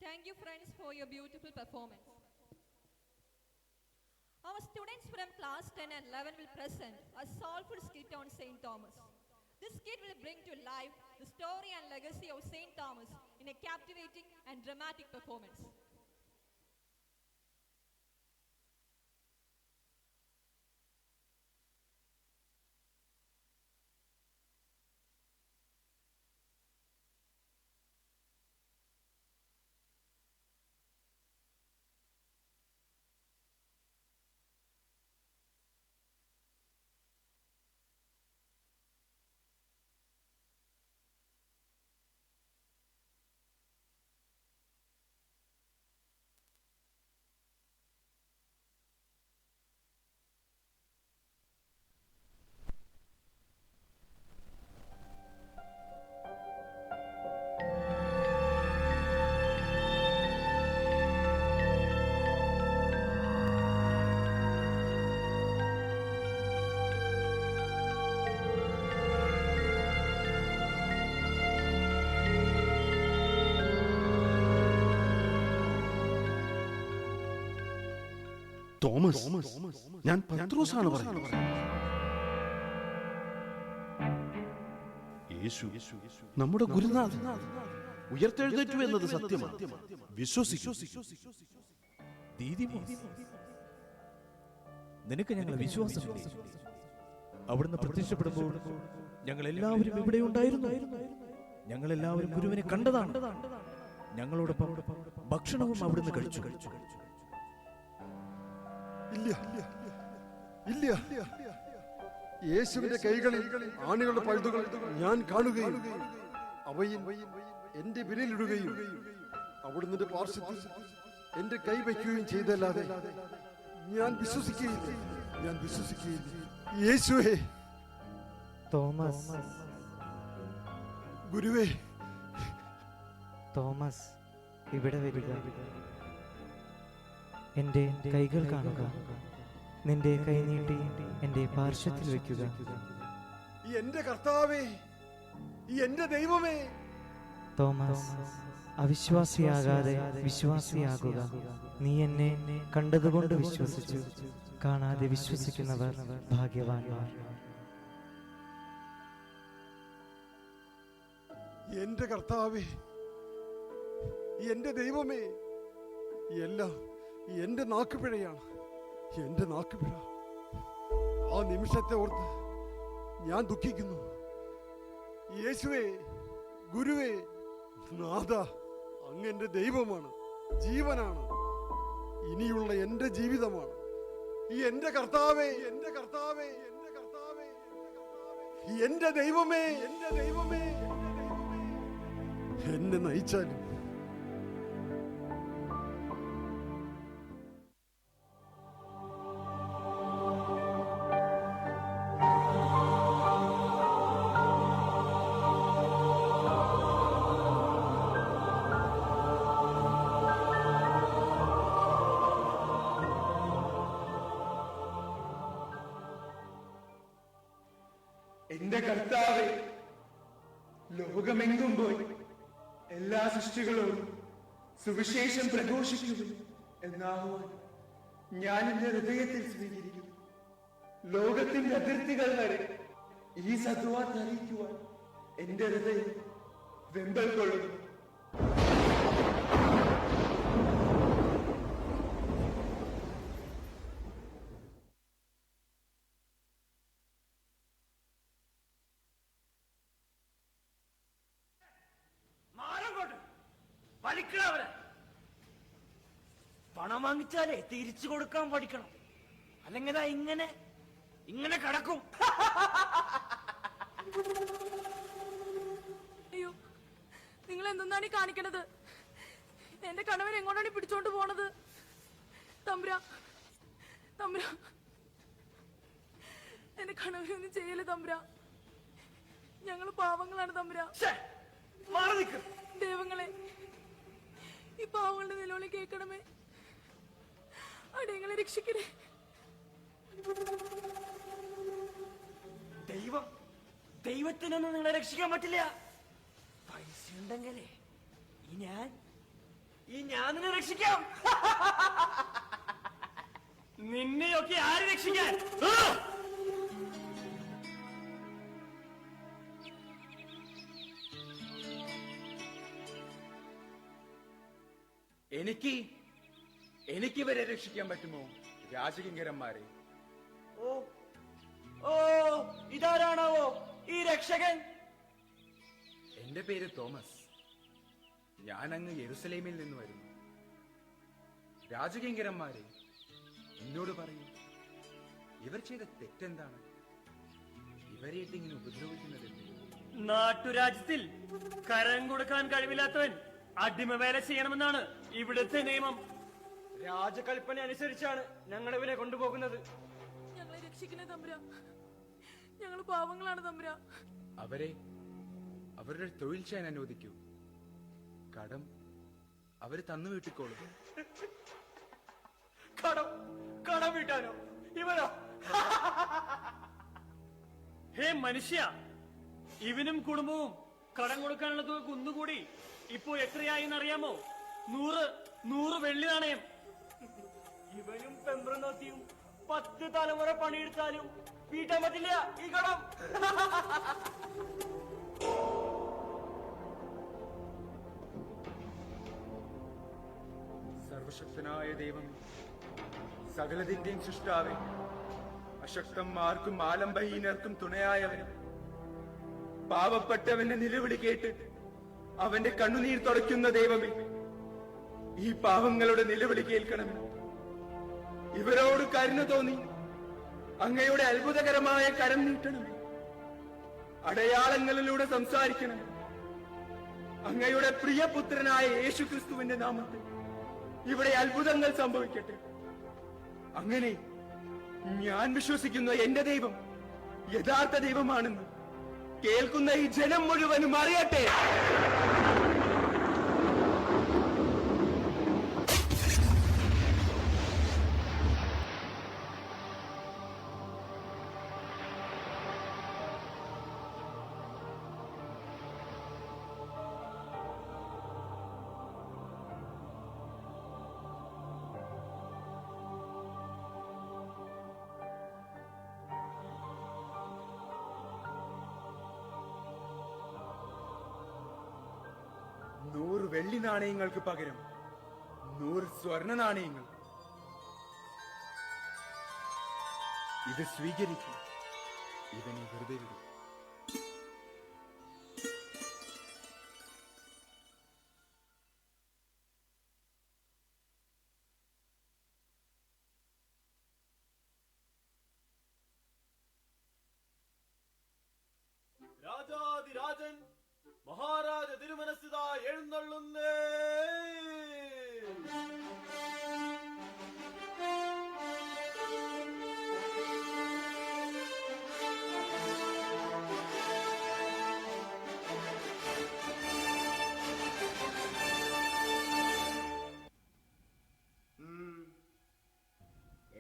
Thank you, friends, for your beautiful performance. Our students from class 10 and 11 will present a soulful skit on St. Thomas. This skit will bring to life the story and legacy of St. Thomas in a captivating and dramatic performance. Thomas, ഞാൻ പത്രോസാണ് പറയുന്നത്. യേശു നമ്മുടെ ഗുരുനാഥൻ ഉയർത്തെഴുന്നേറ്റു എന്നത് സത്യമാണ്. വിശ്വസിക്കൂ. ദീദിമോസ്, നിനക്ക് ഞങ്ങൾ വിശ്വാസമില്ലേ? അവിടുന്ന് പ്രത്യക്ഷപ്പെടുമ്പോൾ ഞങ്ങൾ എല്ലാവരും ഇവിടെ ഉണ്ടായിരുന്നു. ഞങ്ങൾ എല്ലാവരും ഗുരുവിനെ കണ്ടതാണ്. ഞങ്ങളോടൊപ്പം ഭക്ഷണവും അവിടുന്ന് കഴിച്ചു. ഇല്ല, യേശുവിന്റെ കൈകളിൽ ആണികളുടെ പഴുതുകൾ ഞാൻ കാണുകയും അവയിൽ എന്റെ വിരലിടുകയും അവിടുന്ന് പാർശ്വത്തിൽ എന്റെ കൈ വയ്ക്കുകയും ചെയ്തല്ലാതെ ഞാൻ വിശ്വസിക്കുകയില്ല. യേശുവേ, തോമസ്, ഗുരുവേ, തോമസ്, ഇവിടെ വരിക. എൻ്റെ കൈകൾ കാണുക. നിന്റെ കൈ നീട്ടി എൻ്റെ പാർശ്വത്തിൽ വെക്കുക. എന്റെ കർത്താവേ, എന്റെ ദൈവമേ. തോമസ്, അവിശ്വാസിയാകാതെ വിശ്വാസിയാകുക. നീ എന്നെ കണ്ടതുകൊണ്ട് വിശ്വസിച്ചു. കാണാതെ വിശ്വസിക്കുന്നവർ ഭാഗ്യവാന്മാർ. എന്റെ കർത്താവേ, എന്റെ ദൈവമേ, എല്ലാം എന്റെ നാക്കുപിഴയാണ്. എന്റെ നാക്കുപിഴ. ആ നിമിഷത്തെ ഓർത്ത് ഞാൻ ദുഃഖിക്കുന്നു. യേശുവേ, ഗുരുവേ, നാഥ, അങ്ങ് എന്റെ ദൈവമാണ്, ജീവനാണ്, ഇനിയുള്ള എന്റെ ജീവിതമാണ്. എന്റെ കർത്താവേ, എന്റെ കർത്താവേ, എന്റെ കർത്താവേ, എന്റെ ദൈവമേ, എന്റെ ദൈവമേ, എന്നെ നയിച്ചാലും എന്റെ കർത്താവേ, ലോകമെങ്ങും പോയി എല്ലാ സൃഷ്ടികളോടും സുവിശേഷം പ്രഘോഷിക്കുക എന്നാകുവാൻ ഞാൻ എന്റെ ഹൃദയത്തിൽ സ്വീകരിക്കുന്നു. ലോകത്തിന്റെ അതിർത്തികൾ വരെ ഈ സദ്വാർത്ത അറിയിക്കുവാൻ എന്റെ ഹൃദയം വെമ്പൽ കൊള്ളുന്നു. പണം വാങ്ങിച്ചാലേ തിരിച്ചു കൊടുക്കാൻ പഠിക്കണം, അല്ലെങ്കിൽ ഇങ്ങനെ ഇങ്ങനെ കിടക്കും. അയ്യോ, നിങ്ങൾ എന്തെന്നാണ് ഈ കാണിക്കണത്? എന്റെ കണവൻ എങ്ങോട്ടാണ് പിടിച്ചോണ്ട് പോണത്? തമ്പുരാ, തമ്പുരാ, എന്റെ കണവനൊന്നും ചെയ്യല്ലേ തമ്പുരാ. ഞങ്ങൾ പാവങ്ങളാണ് തമ്പുരാ. ദൈവങ്ങളെ, ഈ പാവങ്ങളുടെ നിലവിളി കേൾക്കണമേ. അടിയങ്ങളെ രക്ഷിക്കണേ. ദൈവത്തിനൊന്നും നിങ്ങളെ രക്ഷിക്കാൻ പറ്റില്ല. പൈസ ഉണ്ടെങ്കിലേ ഈ ഞാൻ നിന്നെ രക്ഷിക്കാം. നിന്നെയൊക്കെ ആര് രക്ഷിക്കാൻ? എനിക്ക് ഇവരെ രക്ഷിക്കാൻ പറ്റുമോ രാജകിങ്കരന്മാരെ? ഓ ഓ ഇതാരാണാവോ ഈ രക്ഷകൻ? എന്റെ പേര് തോമസ്. ഞാൻ അങ്ങ് യെരുസലേമിൽ നിന്ന് വരുന്നു. രാജകിങ്കരന്മാരെ, എന്നോട് പറയൂ, ഇവർ ചെയ്ത തെറ്റെന്താണ്? ഇവരെയിട്ട് ഇങ്ങനെ ഉപദ്രവിക്കുന്നത്? നാട്ടുരാജ്യത്തിൽ കരം കൊടുക്കാൻ കഴിവില്ലാത്തവൻ അടിമവേല ചെയ്യണമെന്നാണ് ഇവിടുത്തെ നിയമം. രാജകൽപ്പന അനുസരിച്ചാണ് ഞങ്ങൾ ഇവനെ കൊണ്ടുപോകുന്നത്. ഞങ്ങളെ രക്ഷിക്കണേ തമ്പുരാ, ഞങ്ങൾ പാവങ്ങളാണ് തമ്പുരാ. അവരുടെ തൊഴിൽ ചെയ്യാൻ അനുവദിക്കൂ. കടം അവര് തന്നു വീട്ടിക്കോളൂ. കടം വീട്ടാനോ ഇവനോ? ഹേ മനുഷ്യ, ഇവനും കുടുംബവും കടം കൊടുക്കാനുള്ള തുക കുന്നുകൂടി ഇപ്പോ എത്രയായി എന്നറിയാമോ? 100 വെള്ളി നാണയം. ഇവനും പെമ്പ്രനോത്തിയും 10 തലമുറ പണിയെടുത്താലും വീട്ടാൻ പറ്റില്ല ഈ കടം. സർവശക്തനായ ദൈവം, സകലതിന്റെയും സൃഷ്ടാവേ, അശക്തന്മാർക്കും ആലംബഹീനർക്കും തുണയായവനും, പാവപ്പെട്ടവന്റെ നിലവിളി കേട്ട് അവന്റെ കണ്ണുനീർ തുടയ്ക്കുന്ന ദൈവമേ, ഈ പാവങ്ങളുടെ നിലവിളി കേൾക്കണമേ. ഇവരോട് കരുണ തോന്നി അങ്ങയുടെ അത്ഭുതകരമായ കരം നീട്ടണമേ. അടയാളങ്ങളിലൂടെ സംസാരിക്കണമേ. അങ്ങയുടെ പ്രിയപുത്രനായ യേശുക്രിസ്തുവിന്റെ നാമത്തിൽ ഇവിടെ അത്ഭുതങ്ങൾ സംഭവിക്കട്ടെ. അങ്ങനെ ഞാൻ വിശ്വസിക്കുന്ന എന്റെ ദൈവം യഥാർത്ഥ ദൈവമാണെന്ന് കേൾക്കുന്ന ഈ ജനം മുഴുവനും അറിയട്ടെ. വെള്ളി നാണയങ്ങൾക്ക് പകരം 100 സ്വർണ്ണ നാണയങ്ങൾ. ഇത് സ്വീകരിക്കും. ഇവനെ വെറുതെ വിടും. രാജാതിരാജൻ മഹാരാജ തിരുമനസ്സിത എഴുന്നള്ളുന്നേ.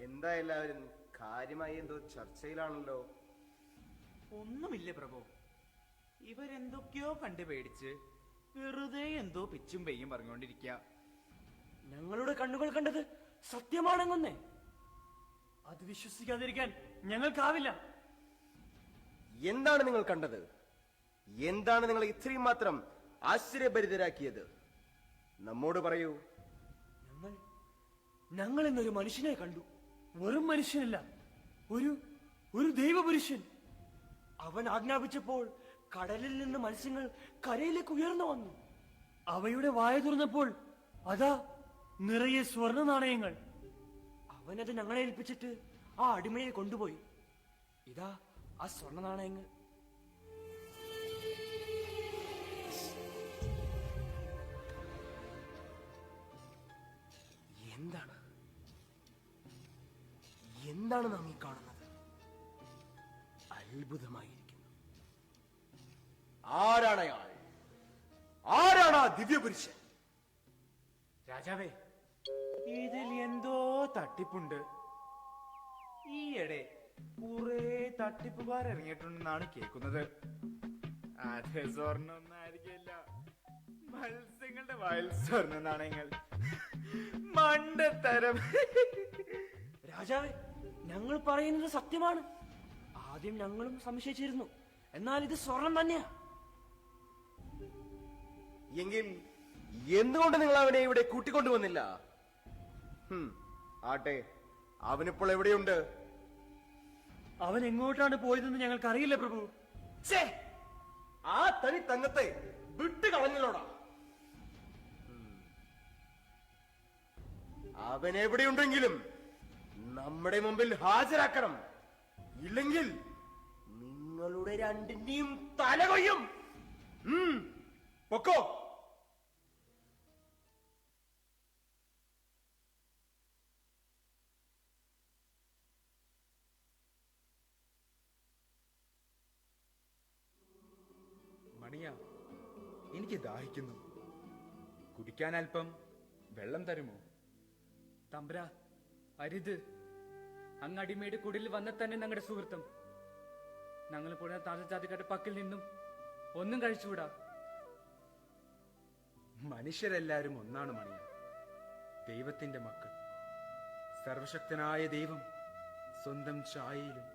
എന്താ എല്ലാവരും കാര്യമായി എന്തോ ചർച്ചയിലാണല്ലോ? ഒന്നുമില്ല പ്രഭു, ഇവരെന്തൊക്കെയോ കണ്ടു പേടിച്ച് വെറുതെ എന്തോ പിച്ചും പെയ്യും പറഞ്ഞുകൊണ്ടിരിക്കുക. ഞങ്ങളുടെ കണ്ണുകൾ കണ്ടത് സത്യമാണെന്നേ, അത് വിശ്വസിക്കാതിരിക്കാൻ ഞങ്ങൾക്കാവില്ല. എന്താണ് നിങ്ങൾ കണ്ടത്? എന്താണ് നിങ്ങൾ ഇത്രയും മാത്രം ആശ്ചര്യഭരിതരാക്കിയത്? നമ്മോട് പറയൂ. ഞങ്ങൾ ഇന്നൊരു മനുഷ്യനെ കണ്ടു. വെറും മനുഷ്യനല്ല, ഒരു ദൈവപുരുഷൻ. അവൻ ആജ്ഞാപിച്ചപ്പോൾ കടലിൽ നിന്ന് മത്സ്യങ്ങൾ കരയിലേക്ക് ഉയർന്നു വന്നു. അവയുടെ വായ തുറന്നപ്പോൾ അതാ നിറയെ സ്വർണ്ണ നാണയങ്ങൾ. അവനത് ഞങ്ങളെ ഏൽപ്പിച്ചിട്ട് ആ അടിമയെ കൊണ്ടുപോയി. ഇതാ ആ സ്വർണ്ണ നാണയങ്ങൾ. എന്താണ് നാം ഈ കാണുന്നത്? അത്ഭുതമായിരിക്കുന്നു. ആരാണ് അയാൾ? ആരാണ് ആ ദിവ്യപുരുഷൻ? രാജാവേ, ഇതിൽ എന്തോ തട്ടിപ്പുണ്ട്. ഈയിടെ കുറെ തട്ടിപ്പുകാർ ഇറങ്ങിയിട്ടുണ്ടെന്നാണ് കേൾക്കുന്നത്. അത് സ്വർണ്ണൊന്നും ആയിരിക്കില്ല. മത്സ്യങ്ങളുടെ വായിൽ സ്വർണ്ണ നാണയങ്ങൾ. മണ്ടത്തരം. രാജാവേ, ഞങ്ങൾ പറയുന്നത് സത്യമാണ്. ആദ്യം ഞങ്ങളും സംശയിച്ചിരുന്നു, എന്നാൽ ഇത് സ്വർണം തന്നെയാ. എങ്കിൽ എന്തുകൊണ്ട് നിങ്ങൾ അവനെ ഇവിടെ കൂട്ടിക്കൊണ്ടുവന്നില്ല? ആട്ടെ, അവനിപ്പോൾ എവിടെയുണ്ട്? അവൻ എങ്ങോട്ടാണ് പോയതെന്ന് ഞങ്ങൾക്കറിയില്ല പ്രഭു. ആ തനി തങ്കത്തെ വിട്ടു കളഞ്ഞല്ലോടാ. അവൻ എവിടെയുണ്ടെങ്കിലും നമ്മുടെ മുമ്പിൽ ഹാജരാക്കണം. ഇല്ലെങ്കിൽ നിങ്ങളുടെ രണ്ടിന്റെയും തല കൊയ്യും. പൊക്കോ. മണിയ, എനിക്ക് ദാഹിക്കുന്നു. കുടിക്കാൻ അല്പം വെള്ളം തരുമോ? തമ്പ്ര, അരുത്. അങ്ങ് അടിമയുടെ കുടിൽ വന്ന തന്നെ ഞങ്ങളുടെ സുഹൃത്തും. ഞങ്ങൾ പുഴ താഴ്ചജാതിക്കാരുടെ പക്കൽ നിന്നും ഒന്നും കഴിച്ചുകൂടാ. മനുഷ്യരെല്ലാരും ഒന്നാണ് മണിയ, ദൈവത്തിന്റെ മക്കൾ. സർവശക്തനായ ദൈവം സ്വന്തം ഛായയിലും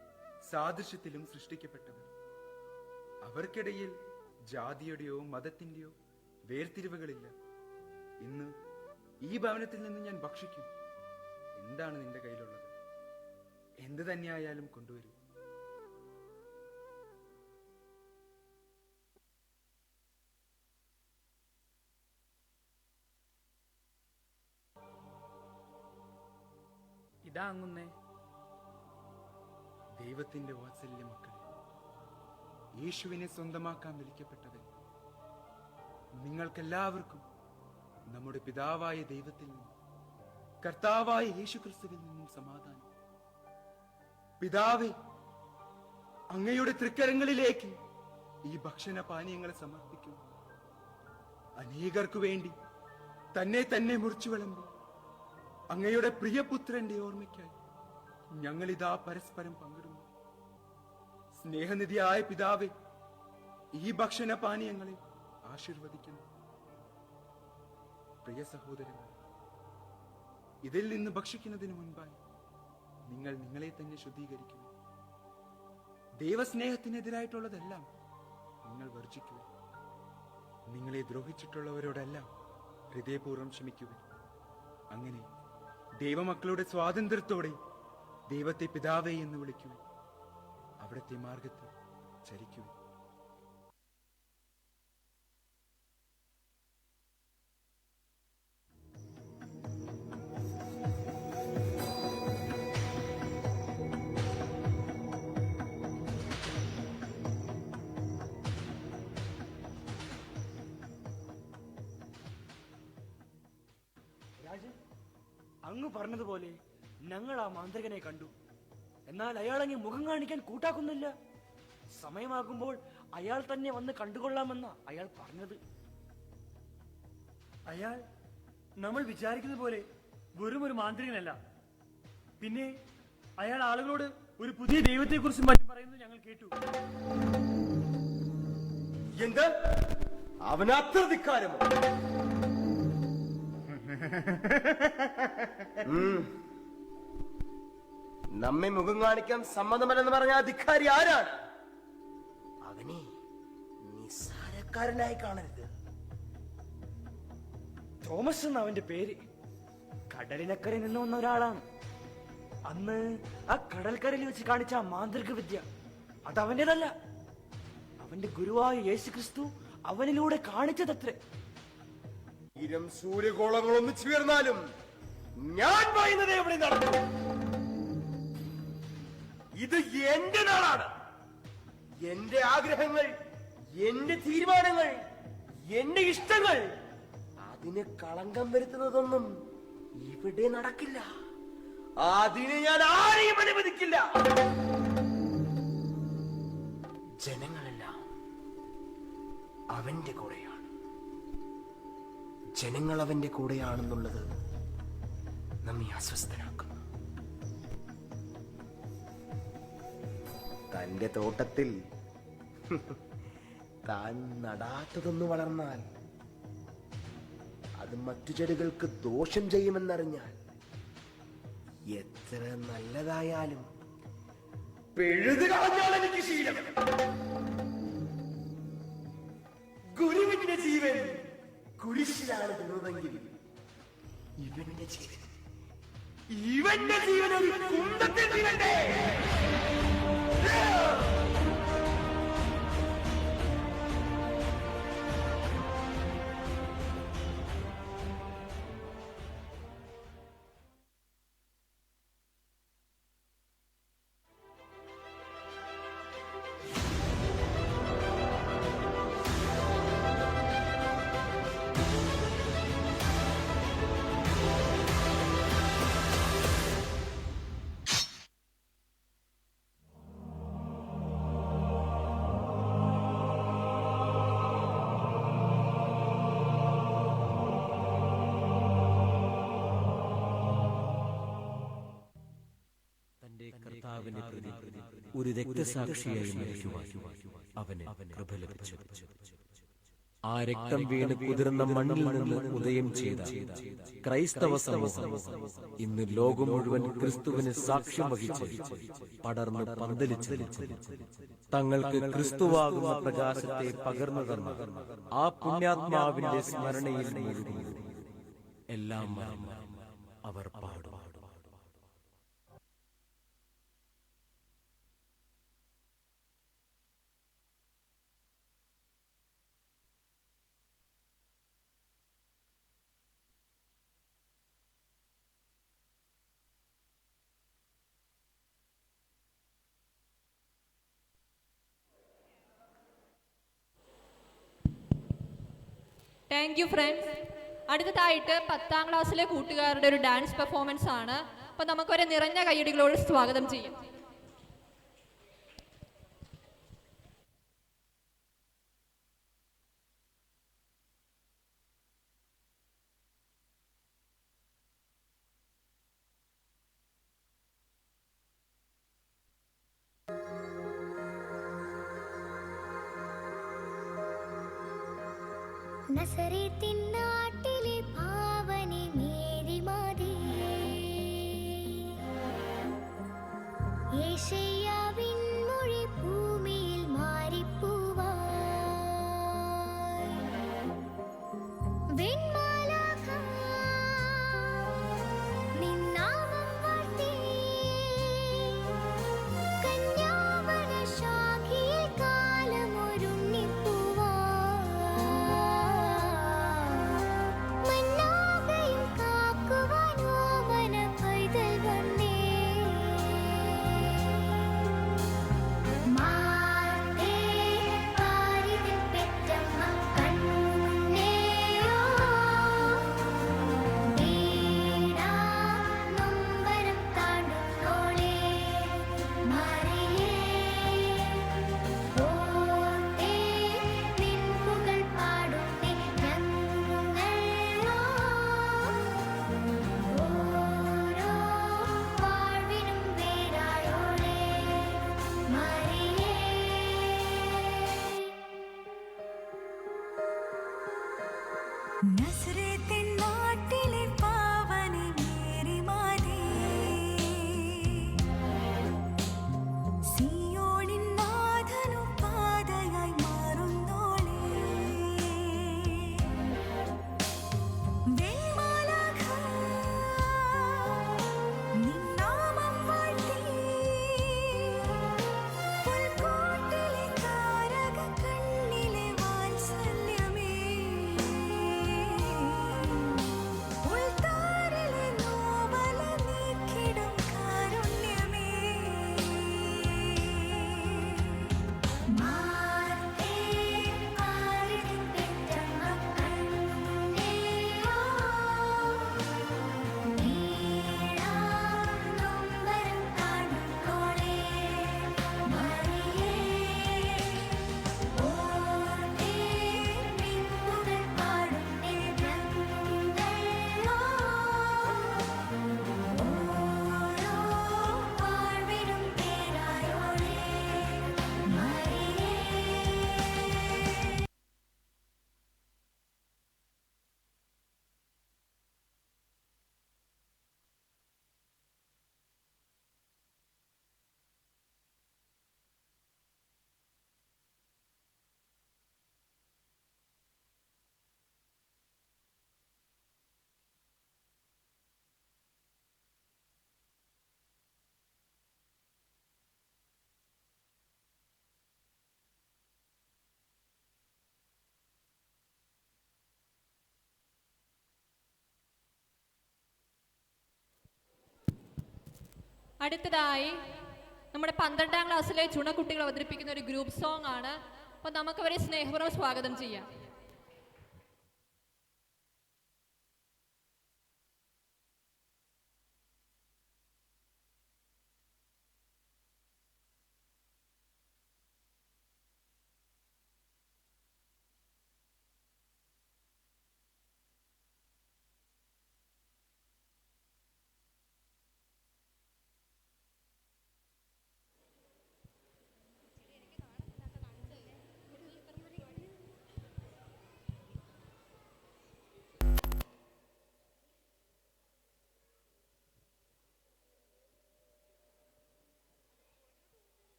സാദൃശ്യത്തിലും സൃഷ്ടിക്കപ്പെട്ടവർ. അവർക്കിടയിൽ ജാതിയുടെയോ മതത്തിന്റെയോ വേർതിരിവുകളില്ല. ഇന്ന് ഈ ഭവനത്തിൽ നിന്ന് ഞാൻ ഭക്ഷിക്കും. എന്താണ് നിന്റെ കയ്യിലുള്ളത്? എന്ത് തന്നെയായാലും കൊണ്ടുവരൂ. ഇതാ അങ്ങുന്നേ. ദൈവത്തിന്റെ വാത്സല്യ മക്കളെ, യേശുവിനെ സ്വന്തമാക്കാൻ വിളിക്കപ്പെട്ടവൻ, നിങ്ങൾക്കെല്ലാവർക്കും നമ്മുടെ പിതാവായ ദൈവത്തിൽ നിന്നും കർത്താവായ യേശുക്രിസ്തുവിൽ നിന്നും സമാധാനം. പിതാവേ, അങ്ങയുടെ തൃക്കരങ്ങളിലേക്ക് ഈ ഭക്ഷണ പാനീയങ്ങളെ സമർപ്പിക്കും. അനേകർക്കു വേണ്ടി തന്നെ തന്നെ മുറിച്ചു വിളമ്പി അങ്ങയുടെ പ്രിയപുത്രന്റെ ഓർമ്മയ്ക്കായി ഞങ്ങളിതാ പരസ്പരം പങ്കിടുന്നു. സ്നേഹനിധിയായ പിതാവേ, ഈ ഭക്ഷണ പാനീയങ്ങളെ ആശീർവദിക്കുന്നു. പ്രിയ സഹോദരങ്ങൾ, ഇതിൽ നിന്ന് ഭക്ഷിക്കുന്നതിന് മുൻപായി നിങ്ങൾ നിങ്ങളെ തന്നെ ശുദ്ധീകരിക്കുക. ദൈവസ്നേഹത്തിനെതിരായിട്ടുള്ളതെല്ലാം നിങ്ങൾ വർജിക്കുക. നിങ്ങളെ ദ്രോഹിച്ചിട്ടുള്ളവരോടെല്ലാം ഹൃദയപൂർവ്വം ക്ഷമിക്കുക. അങ്ങനെ ദൈവമക്കളുടെ സ്വാതന്ത്ര്യത്തോടെ ദൈവത്തെ പിതാവേ എന്ന് വിളിക്കുക. അവിടുത്തെ മാർഗത്തിൽ ചരിക്കുക. അങ്ങ് പറഞ്ഞതുപോലെ ഞങ്ങൾ ആ മാന്ത്രികനെ കണ്ടു. എന്നാൽ അയാൾ അങ്ങ് മുഖം കാണിക്കാൻ കൂട്ടാക്കുന്നില്ല. സമയമാകുമ്പോൾ അയാൾ തന്നെ വന്ന് കണ്ടുകൊള്ളാമെന്ന അയാൾ പറഞ്ഞത്. അയാൾ നമ്മൾ വിചാരിക്കുന്നത് പോലെ വെറും ഒരു മാന്ത്രികനല്ല. പിന്നെ അയാൾ ആളുകളോട് ഒരു പുതിയ ദൈവത്തെക്കുറിച്ച് മറ്റും പറയുന്നത് ഞങ്ങൾ കേട്ടു. എന്ത്? അവനത്ര ധിക്കാരമോ? നമ്മെ മുഖം കാണിക്കാൻ സമ്മതമല്ലെന്ന് പറഞ്ഞ അധികാരി ആരാണ്? അവനെ നിസ്സാരക്കാരനായി കാണരുത്. തോമസ് എന്ന അവന്റെ പേര്. കടലിനക്കരെ നിന്ന് വന്ന ഒരാളാണ്. അന്ന് ആ കടൽക്കരയിൽ വെച്ച് കാണിച്ച മാന്ത്രിക വിദ്യ അതവന്റേതല്ല. അവന്റെ ഗുരുവായ യേശു ക്രിസ്തു അവനിലൂടെ കാണിച്ചതത്രേ. സൂര്യഗോളങ്ങൾ ഒന്നിച്ചു വീർന്നാലും ഞാൻ പറയുന്നത് എവിടെ നടക്കും? ഇത് എന്റെ നാടാണ്. എന്റെ ആഗ്രഹങ്ങൾ, എന്റെ തീരുമാനങ്ങൾ, എന്റെ ഇഷ്ടങ്ങൾ, അതിന് കളങ്കം വരുത്തുന്നതൊന്നും ഇവിടെ നടക്കില്ല. അതിന് ഞാൻ ആരെയും അനുവദിക്കില്ല. ജനങ്ങളെല്ലാം അവന്റെ കൂടെയാണ്. ജനങ്ങൾ അവന്റെ കൂടെയാണെന്നുള്ളത് നമ്മെ അസ്വസ്ഥനാക്കുന്നു. തന്റെ തോട്ടത്തിൽ താൻ നടാത്തതൊന്നു വളർന്നാൽ അത് മറ്റു ചെടികൾക്ക് ദോഷം ചെയ്യുമെന്നറിഞ്ഞാൽ എത്ര നല്ലതായാലും പിഴുതു കളഞ്ഞാൽ എനിക്ക് ശീലം. ഗുരുവിന്റെ ജീവൻ കുരിശിലാണ് വീണതെങ്കിൽ ഇവന്റെ ജീവൻ ഒരു കുന്തത്തിൽ വീഴണ്ടേ? ഒരു രക്തസാക്ഷിയായി മരിക്കുവാൻ അവന് കൃപ ലഭിച്ചു. ആ രക്തം വീണ് കുതിർന്ന മണ്ണിൽ നിന്ന് ഉദയം ചെയ്ത ക്രൈസ്തവ സമൂഹം ഇന്ന് ലോകം മുഴുവൻ ക്രിസ്തുവിന് സാക്ഷ്യം വഹിച്ച് പടർന്ന് പന്തലിച്ച് തങ്ങൾക്ക് ക്രിസ്തുവാകുന്ന പ്രകാശത്തെ പകർന്നു തന്ന ആ പുണ്യാത്മാവിന്റെ സ്മരണയിൽ മുഴുകുന്നു. എല്ലാം മറന്ന് അവർ പാടും. Thank you friends. അടുത്തതായിട്ട് 10ാം ക്ലാസ്സിലെ കൂട്ടുകാരുടെ ഒരു ഡാൻസ് പെർഫോമൻസ് ആണ്. അപ്പോൾ നമുക്കൊരു നിറഞ്ഞ കയ്യടികളോട് സ്വാഗതം ചെയ്യാം. നസറേത്തിൻ നാട്ടിലെ പാവനി മേരി മാതേ, യേശയ്യാവിൻ മൊഴി ഭൂമിയിൽ മാറിപ്പൂവായി. വെൺമാലാഖ നിൻ നാമം വാഴ്ത്തി, കന്യാവന ശാഖയിൽ കാലമൊരുണ്ണിപ്പൂവാ. അടുത്തതായി നമ്മുടെ 12ാം ക്ലാസ്സിലെ ചുണക്കുട്ടികൾ അവതരിപ്പിക്കുന്ന ഒരു ഗ്രൂപ്പ് സോങ് ആണ്. അപ്പൊ നമുക്കവരെ സ്നേഹപൂർവ്വം സ്വാഗതം ചെയ്യാം.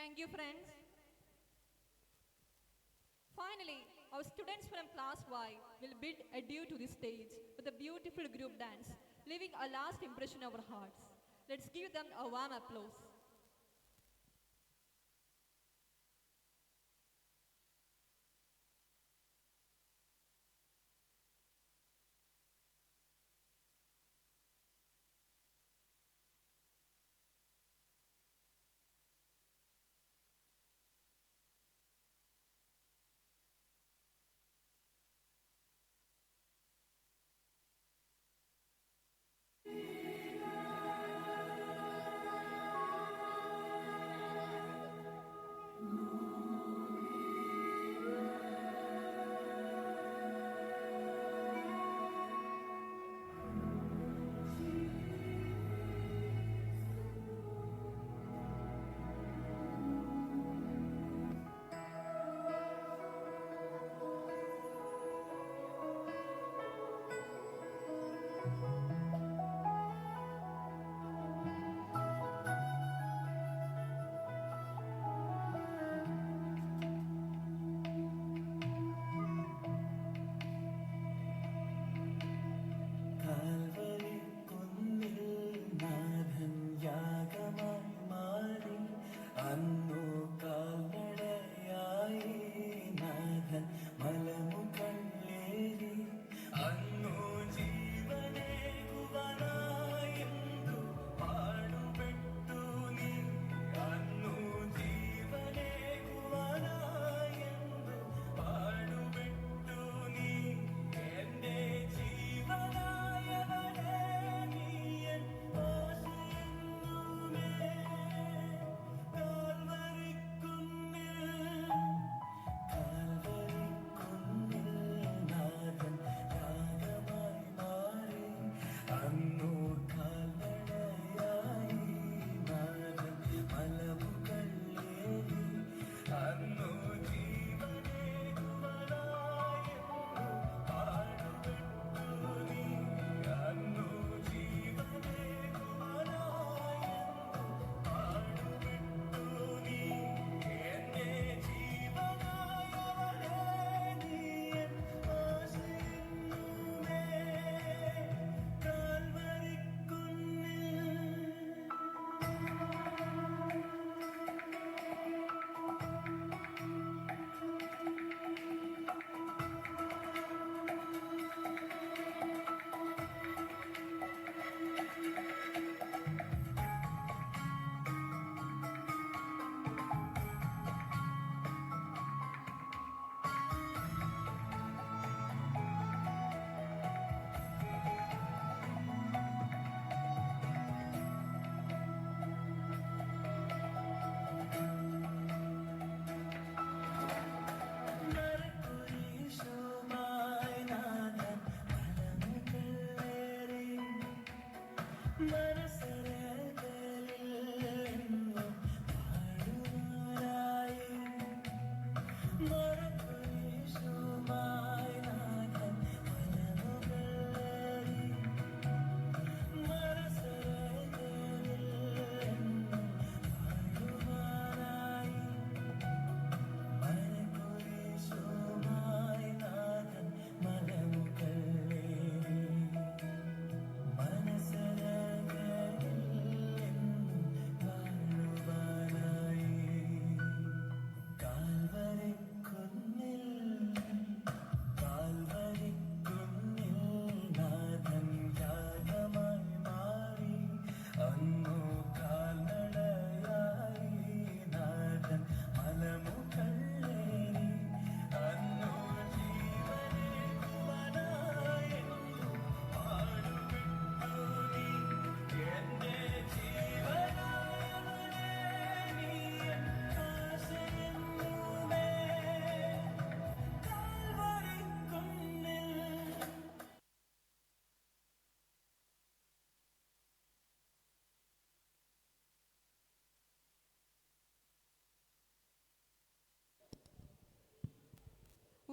Thank you, friends. Finally, our students from Class Y will bid adieu to the stage with a beautiful group dance, leaving a last impression on our hearts. Let's give them a warm applause.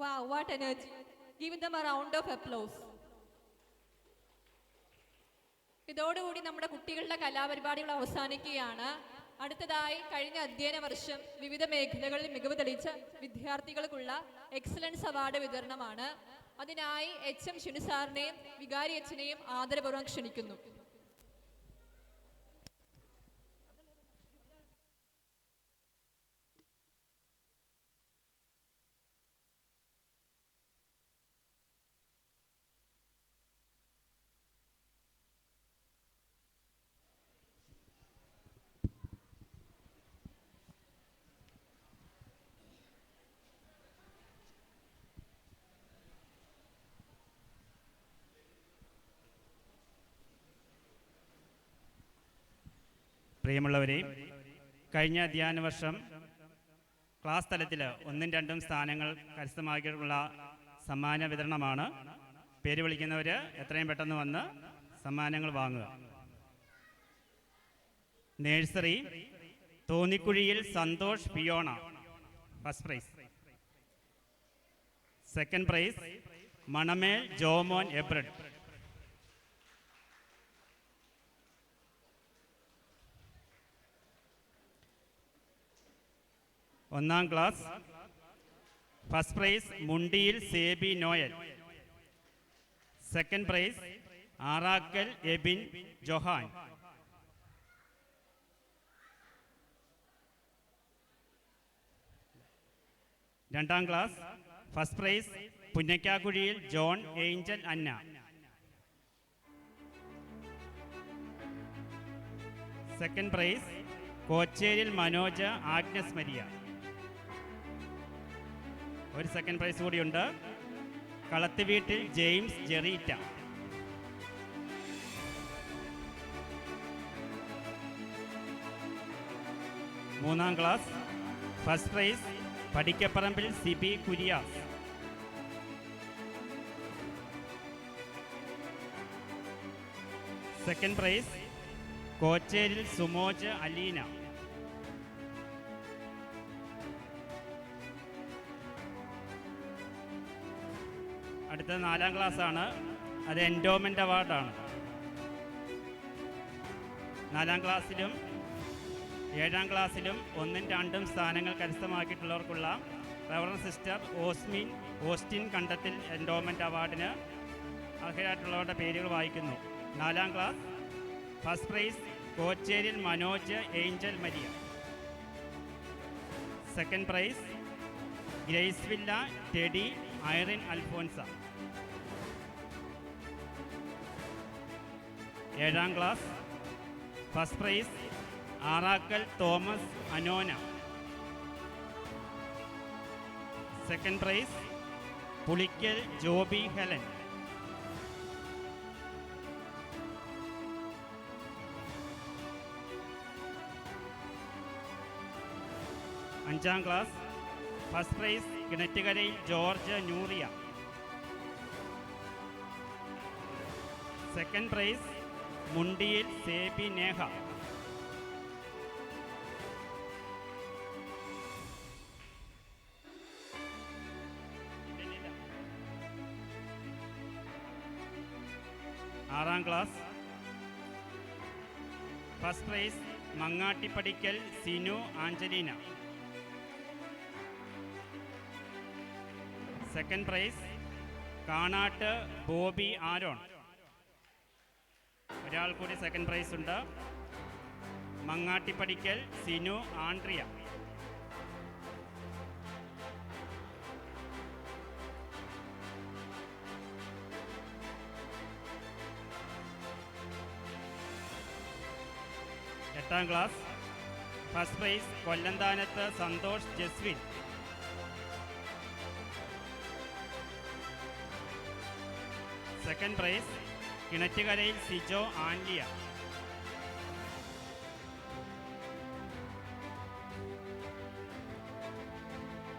Wow, what energy. Give them a round of applause. ഇതോടുകൂടി നമ്മുടെ കുട്ടികളുടെ കലാപരിപാടികൾ അവസാനിക്കുകയാണ്. അടുത്തതായി കഴിഞ്ഞ അധ്യയന വർഷം വിവിധ മേഖലകളിൽ മികവ് തെളിയിച്ച വിദ്യാർത്ഥികൾക്കുള്ള എക്സലൻസ് അവാർഡ് വിതരണമാണ്. അതിനായി HM ഷിനു സാറിനെയും വികാരി അച്ഛനെയും ആദരപൂർവ്വം ക്ഷണിക്കുന്നു. പ്രിയമുള്ളവരെ, കഴിഞ്ഞ അധ്യയന വർഷം ക്ലാസ് തലത്തിൽ 1ഉം 2ഉം സ്ഥാനങ്ങൾ കരസ്ഥമാക്കിയിട്ടുള്ള സമ്മാന വിതരണമാണ്. പേര് വിളിക്കുന്നവർ എത്രയും പെട്ടെന്ന് വന്ന് സമ്മാനങ്ങൾ വാങ്ങുക. നേഴ്സറി തോന്നിക്കുഴിയിൽ Santhosh Piyona, first prize. Second prize Manamel Jomon എബ്രഡ്. ഒന്നാം ക്ലാസ് ഫസ്റ്റ് പ്രൈസ് മുണ്ടിയിൽ സേബി നോയൽ. Second prize Arakkal Ebin Johan. രണ്ടാം ക്ലാസ് ഫസ്റ്റ് പ്രൈസ് പുന്നക്കാക്കുഴിയിൽ ജോൺ ഏഞ്ചൽ അന്ന. സെക്കൻഡ് പ്രൈസ് കോച്ചേരിൽ മനോജ് ആഗ്നസ് മരിയ. ഒരു സെക്കൻഡ് പ്രൈസ് കൂടിയുണ്ട്. കളത്തുവീട്ടിൽ ജെയിംസ് ജെറീറ്റ. മൂന്നാം ക്ലാസ് ഫസ്റ്റ് പ്രൈസ് പടിക്കപ്പറമ്പിൽ സിബി കുര്യാസ്. സെക്കൻഡ് പ്രൈസ് കോച്ചേരിൽ സുമോജ് അലീന. അടുത്ത 4ാം ക്ലാസ്സാണ്. അത് എൻഡോമെൻ്റ് അവാർഡാണ്. 4ാം ക്ലാസ്സിലും 7ാം ക്ലാസ്സിലും 1ഉം 2ഉം സ്ഥാനങ്ങൾ കരസ്ഥമാക്കിയിട്ടുള്ളവർക്കുള്ള റവറൻ സിസ്റ്റർ ഓസ്റ്റിൻ കണ്ടത്തിൽ എൻഡോമെൻ്റ് അവാർഡിന് അർഹരായിട്ടുള്ളവരുടെ പേരുകൾ വായിക്കുന്നു. 4ാം ക്ലാസ് ഫസ്റ്റ് പ്രൈസ് കോച്ചേരിൽ മനോജ് ഏഞ്ചൽ മരിയ. Second prize Grace Villa Teddy Irene Alphonsa. 7ാം class first prize Arakkal Thomas Anona. Second prize പുളിക്കൽ ജോബി ഹെലൻ. അഞ്ചാം ക്ലാസ് ഫസ്റ്റ് പ്രൈസ് കിണറ്റുകരയിൽ ജോർജ് നൂറിയ. സെക്കൻഡ് പ്രൈസ് മുണ്ടിയിൽ സേബി നേഹ. ആറാം ക്ലാസ് ഫസ്റ്റ് പ്രൈസ് മങ്ങാട്ടിപ്പടിക്കൽ സിനു ആഞ്ചലീന. Second prize Kanatt Boby Aaron. ഒരാൾ കൂടി സെക്കൻഡ് പ്രൈസ് ഉണ്ട്. മങ്ങാട്ടിപ്പടിക്കൽ സിനു ആൻഡ്രിയ. എട്ടാം ക്ലാസ് ഫസ്റ്റ് പ്രൈസ് കൊല്ലന്താനത്ത് സന്തോഷ് ജസ്വിൻ. സെക്കൻഡ് പ്രൈസ് കിണറ്റുകരയിൽ സിജോ ആൻലിയ.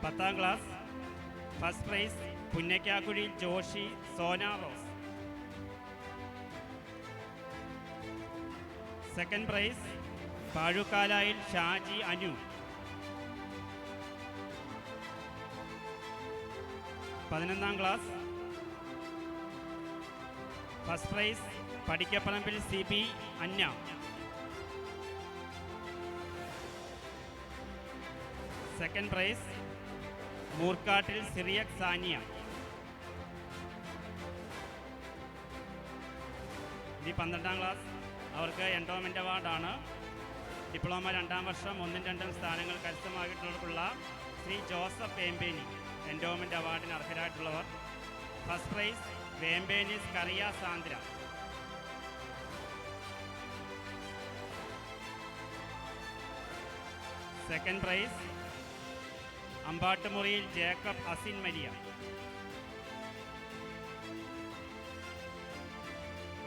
പത്താം ക്ലാസ് ഫസ്റ്റ് പ്രൈസ് പുന്നക്കാക്കുഴിയിൽ ജോഷി സോന റോസ്. സെക്കൻഡ് പ്രൈസ് പാഴുക്കാലായിൽ ഷാജി അനു. 11ാം ക്ലാസ് ഫസ്റ്റ് പ്രൈസ് പടിക്കപ്പറമ്പിൽ സിബി അന്ന. സെക്കൻഡ് പ്രൈസ് മൂർക്കാട്ടിൽ സിറിയക് സാനിയ. ഈ 12ാം ക്ലാസ് അവർക്ക് എൻഡോമെൻ്റ് അവാർഡാണ്. ഡിപ്ലോമ 2ാം വർഷം 1ഉം 2ഉം സ്ഥാനങ്ങൾ കരസ്ഥമാക്കിയിട്ടുള്ള ശ്രീ ജോസഫ് വേമ്പേനി എൻഡോമെൻ്റ് അവാർഡിന് അർഹരായിട്ടുള്ളവർ. ഫസ്റ്റ് പ്രൈസ് വേമ്പേനിസ് കറിയ സാന്ദ്ര. സെക്കൻഡ് പ്രൈസ് അമ്പാട്ടുമുറിയിൽ ജേക്കബ് അസിൻ മരിയ.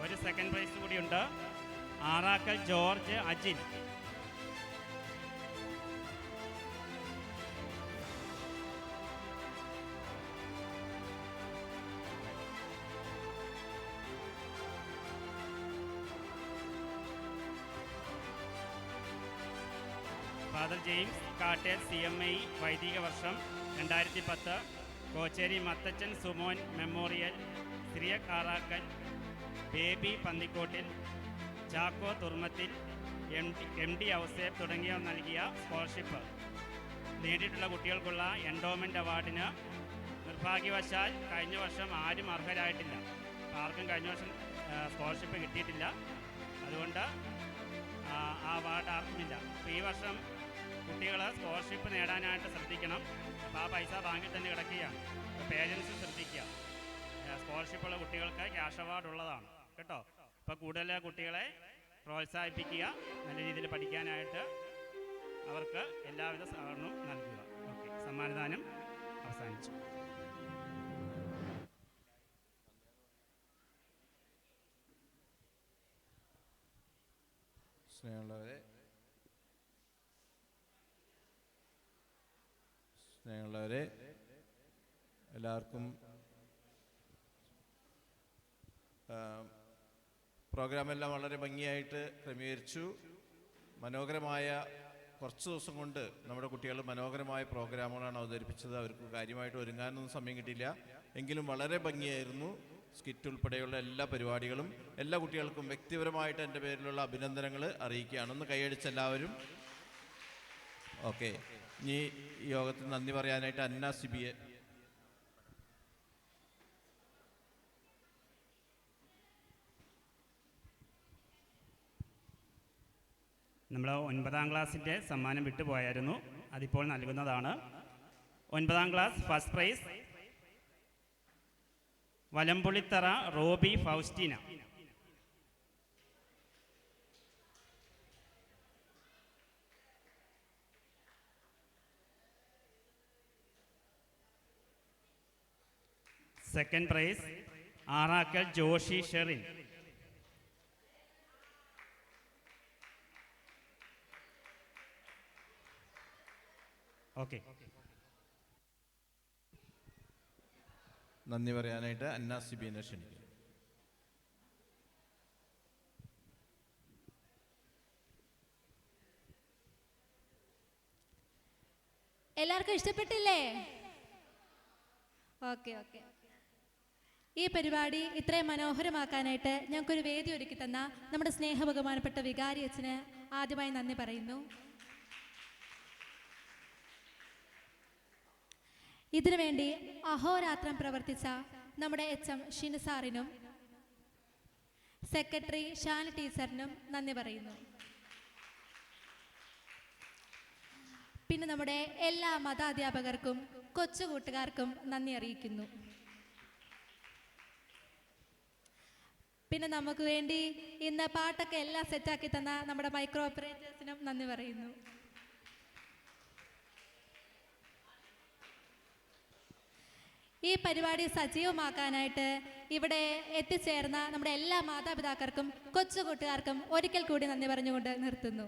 ഒരു സെക്കൻഡ് പ്രൈസ് കൂടിയുണ്ട്. ആറാക്കൽ ജോർജ് അജിൻ. ഫാദർ ജെയിംസ് കാട്ടേൽ CMI വൈദിക വർഷം 2010. കോച്ചേരി മത്തച്ചൻ സുമോൻ മെമ്മോറിയൽ, സിറിയക് ആറാക്കൽ, ബേബി പന്നിക്കോട്ടിൽ, ചാക്കോ തുർമത്തിൽ, MD ഔസേബ് തുടങ്ങിയവർ നൽകിയ സ്കോളർഷിപ്പ് നേടിയിട്ടുള്ള കുട്ടികൾക്കുള്ള എൻഡോമെൻ്റ് അവാർഡിന് നിർഭാഗ്യവശാൽ കഴിഞ്ഞ വർഷം ആരും അർഹരായിട്ടില്ല. ആർക്കും കഴിഞ്ഞ വർഷം സ്കോളർഷിപ്പ് കിട്ടിയിട്ടില്ല. അതുകൊണ്ട് ആ അവാർഡ് ആർക്കുമില്ല. അപ്പോൾ ഈ വർഷം കുട്ടികൾ സ്കോളർഷിപ്പ് നേടാനായിട്ട് ശ്രദ്ധിക്കണം. അപ്പോൾ ആ പൈസ ബാങ്കിൽ തന്നെ കിടക്കുകയാണ്. അപ്പോൾ പേരൻസ് ശ്രദ്ധിക്കുക. സ്കോളർഷിപ്പുള്ള കുട്ടികൾക്ക് ക്യാഷ് അവാർഡ് ഉള്ളതാണ് കേട്ടോ. അപ്പോൾ കൂടുതൽ കുട്ടികളെ പ്രോത്സാഹിപ്പിക്കുക, നല്ല രീതിയിൽ പഠിക്കാനായിട്ട് അവർക്ക് എല്ലാവിധ സഹകരണവും നൽകുക. ഓക്കെ, സമ്മാനദാനം അവസാനിച്ചു. സ്നേഹമുള്ളവരെ എല്ലാവർക്കും പ്രോഗ്രാമെല്ലാം വളരെ ഭംഗിയായിട്ട് ക്രമീകരിച്ചു. മനോഹരമായ കുറച്ച് ദിവസം കൊണ്ട് നമ്മുടെ കുട്ടികൾ മനോഹരമായ പ്രോഗ്രാമുകളാണ് അവതരിപ്പിച്ചത്. അവർക്ക് കാര്യമായിട്ട് ഒരുങ്ങാനൊന്നും സമയം കിട്ടിയില്ല, എങ്കിലും വളരെ ഭംഗിയായിരുന്നു. സ്കിറ്റ് ഉൾപ്പെടെയുള്ള എല്ലാ പരിപാടികളും. എല്ലാ കുട്ടികൾക്കും വ്യക്തിപരമായിട്ട് എൻ്റെ പേരിലുള്ള അഭിനന്ദനങ്ങൾ അറിയിക്കുകയാണ്. ഒന്ന് കൈയടിച്ച് എല്ലാവരും. ഓക്കെ, ഇനി ഈ യോഗത്തിൽ നന്ദി പറയാനായിട്ട് അന്ന സിബിയെ. നമ്മൾ 9ാം ക്ലാസ്സിൻ്റെ സമ്മാനം വിട്ടുപോയായിരുന്നു, അതിപ്പോൾ നൽകുന്നതാണ്. 9ാം ക്ലാസ് ഫസ്റ്റ് പ്രൈസ് വലമ്പുളിത്തറ Roby Faustina. Second prize Arakkal Joshy Sherin. Okay, നന്ദി പറയാനായിട്ട് അന്ന സിബീനെ ക്ഷണിക്കും. എല്ലാവർക്കും ഇഷ്ടപ്പെട്ടില്ലേ? Okay okay. ഈ പരിപാടി ഇത്രയും മനോഹരമാക്കാനായിട്ട് ഞങ്ങൾക്കൊരു വേദി ഒരുക്കി തന്ന നമ്മുടെ സ്നേഹബഹുമാനപ്പെട്ട വികാരി അച്ഛന് ആദ്യമായി നന്ദി പറയുന്നു. ഇതിനുവേണ്ടി അഹോരാത്രം പ്രവർത്തിച്ച നമ്മുടെ HM ഷിനു സാറിനും സെക്രട്ടറി ഷാന ടീച്ചറിനും നന്ദി പറയുന്നു. പിന്നെ നമ്മുടെ എല്ലാ മതാധ്യാപകർക്കും കൊച്ചുകൂട്ടുകാർക്കും നന്ദി അറിയിക്കുന്നു. പിന്നെ നമുക്ക് വേണ്ടി ഇന്ന് പാട്ടൊക്കെ എല്ലാം സെറ്റാക്കി തന്ന നമ്മുടെ മൈക്രോ ഓപ്പറേറ്റേഴ്സിനും നന്ദി പറയുന്നു. ഈ പരിപാടി സജീവമാക്കാനായിട്ട് ഇവിടെ എത്തിച്ചേർന്ന നമ്മുടെ എല്ലാ മാതാപിതാക്കൾക്കും കൊച്ചുകൂട്ടുകാർക്കും ഒരിക്കൽ കൂടി നന്ദി പറഞ്ഞുകൊണ്ട് നിർത്തുന്നു.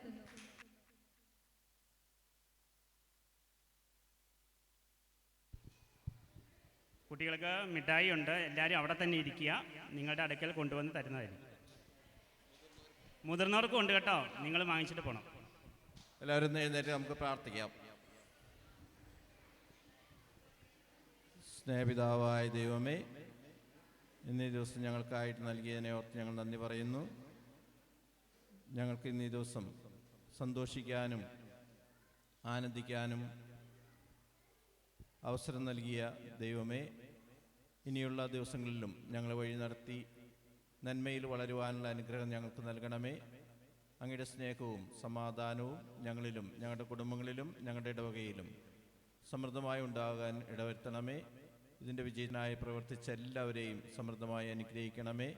കുട്ടികൾക്ക് മിഠായി ഉണ്ട്, എല്ലാവരും അവിടെ തന്നെ ഇരിക്കുക, നിങ്ങളുടെ അടുക്കൽ കൊണ്ടുവന്ന് തരുന്നതായിരിക്കും. മുതിർന്നവർക്കും ഉണ്ട് കേട്ടോ, നിങ്ങൾ വാങ്ങിച്ചിട്ട് പോകണം. എല്ലാവരും എഴുന്നേറ്റ് നമുക്ക് പ്രാർത്ഥിക്കാം. സ്നേഹപിതാവായ ദൈവമേ, ഇന്നീ ദിവസം ഞങ്ങൾക്കായിട്ട് നൽകിയതിനെ ഓർത്ത് ഞങ്ങൾ നന്ദി പറയുന്നു. ഞങ്ങൾക്ക് ഇന്നീ ദിവസം സന്തോഷിക്കാനും ആനന്ദിക്കാനും അവസരം നൽകിയ ദൈവമേ, ഇനിയുള്ള ദിവസങ്ങളിലും ഞങ്ങളെ വഴി നടത്തി നന്മയിൽ വളരുവാനുള്ള അനുഗ്രഹം ഞങ്ങൾക്ക് നൽകണമേ. അങ്ങയുടെ സ്നേഹവും സമാധാനവും ഞങ്ങളിലും ഞങ്ങളുടെ കുടുംബങ്ങളിലും ഞങ്ങളുടെ ഇടവകയിലും സമൃദ്ധമായി ഉണ്ടാകാൻ ഇടവരുത്തണമേ. ഇതിൻ്റെ വിജയത്തിനായി പ്രവർത്തിച്ച എല്ലാവരെയും സമൃദ്ധമായി അനുഗ്രഹിക്കണമേ.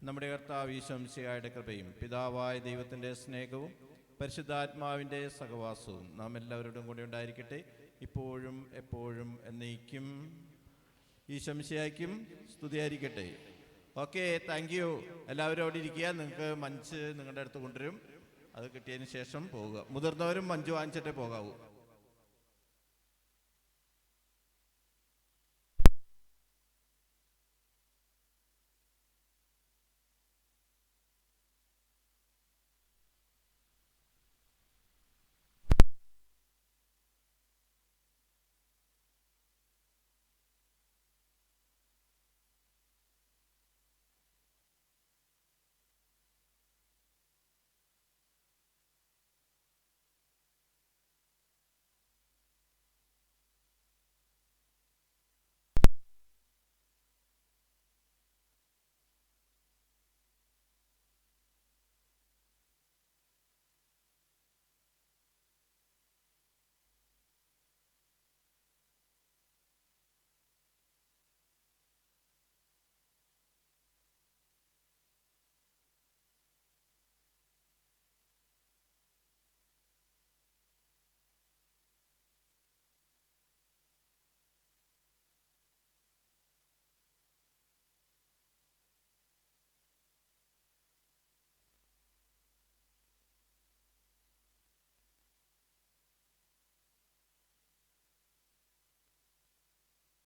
നമ്മുടെ കർത്താവ് ഈശോ മിശിഹായുടെ കൃപയും പിതാവായ ദൈവത്തിൻ്റെ സ്നേഹവും പരിശുദ്ധാത്മാവിൻ്റെ സഹവാസവും നാം എല്ലാവരോടും കൂടി ഉണ്ടായിരിക്കട്ടെ, ഇപ്പോഴും എപ്പോഴും എന്നേക്കും. ഈശോ മിശിഹായ്ക്കും സ്തുതിയായിരിക്കട്ടെ. Okay, thank you. എല്ലാവരും അവിടെ ഇരിക്കുക. നിങ്ങൾക്ക് മഞ്ച് നിങ്ങളുടെ അടുത്ത് കൊണ്ടുവരും. അത് കിട്ടിയതിന് ശേഷം പോവുക. മുതിർന്നവരും മഞ്ച് വാങ്ങിച്ചിട്ടേ പോകാവൂ.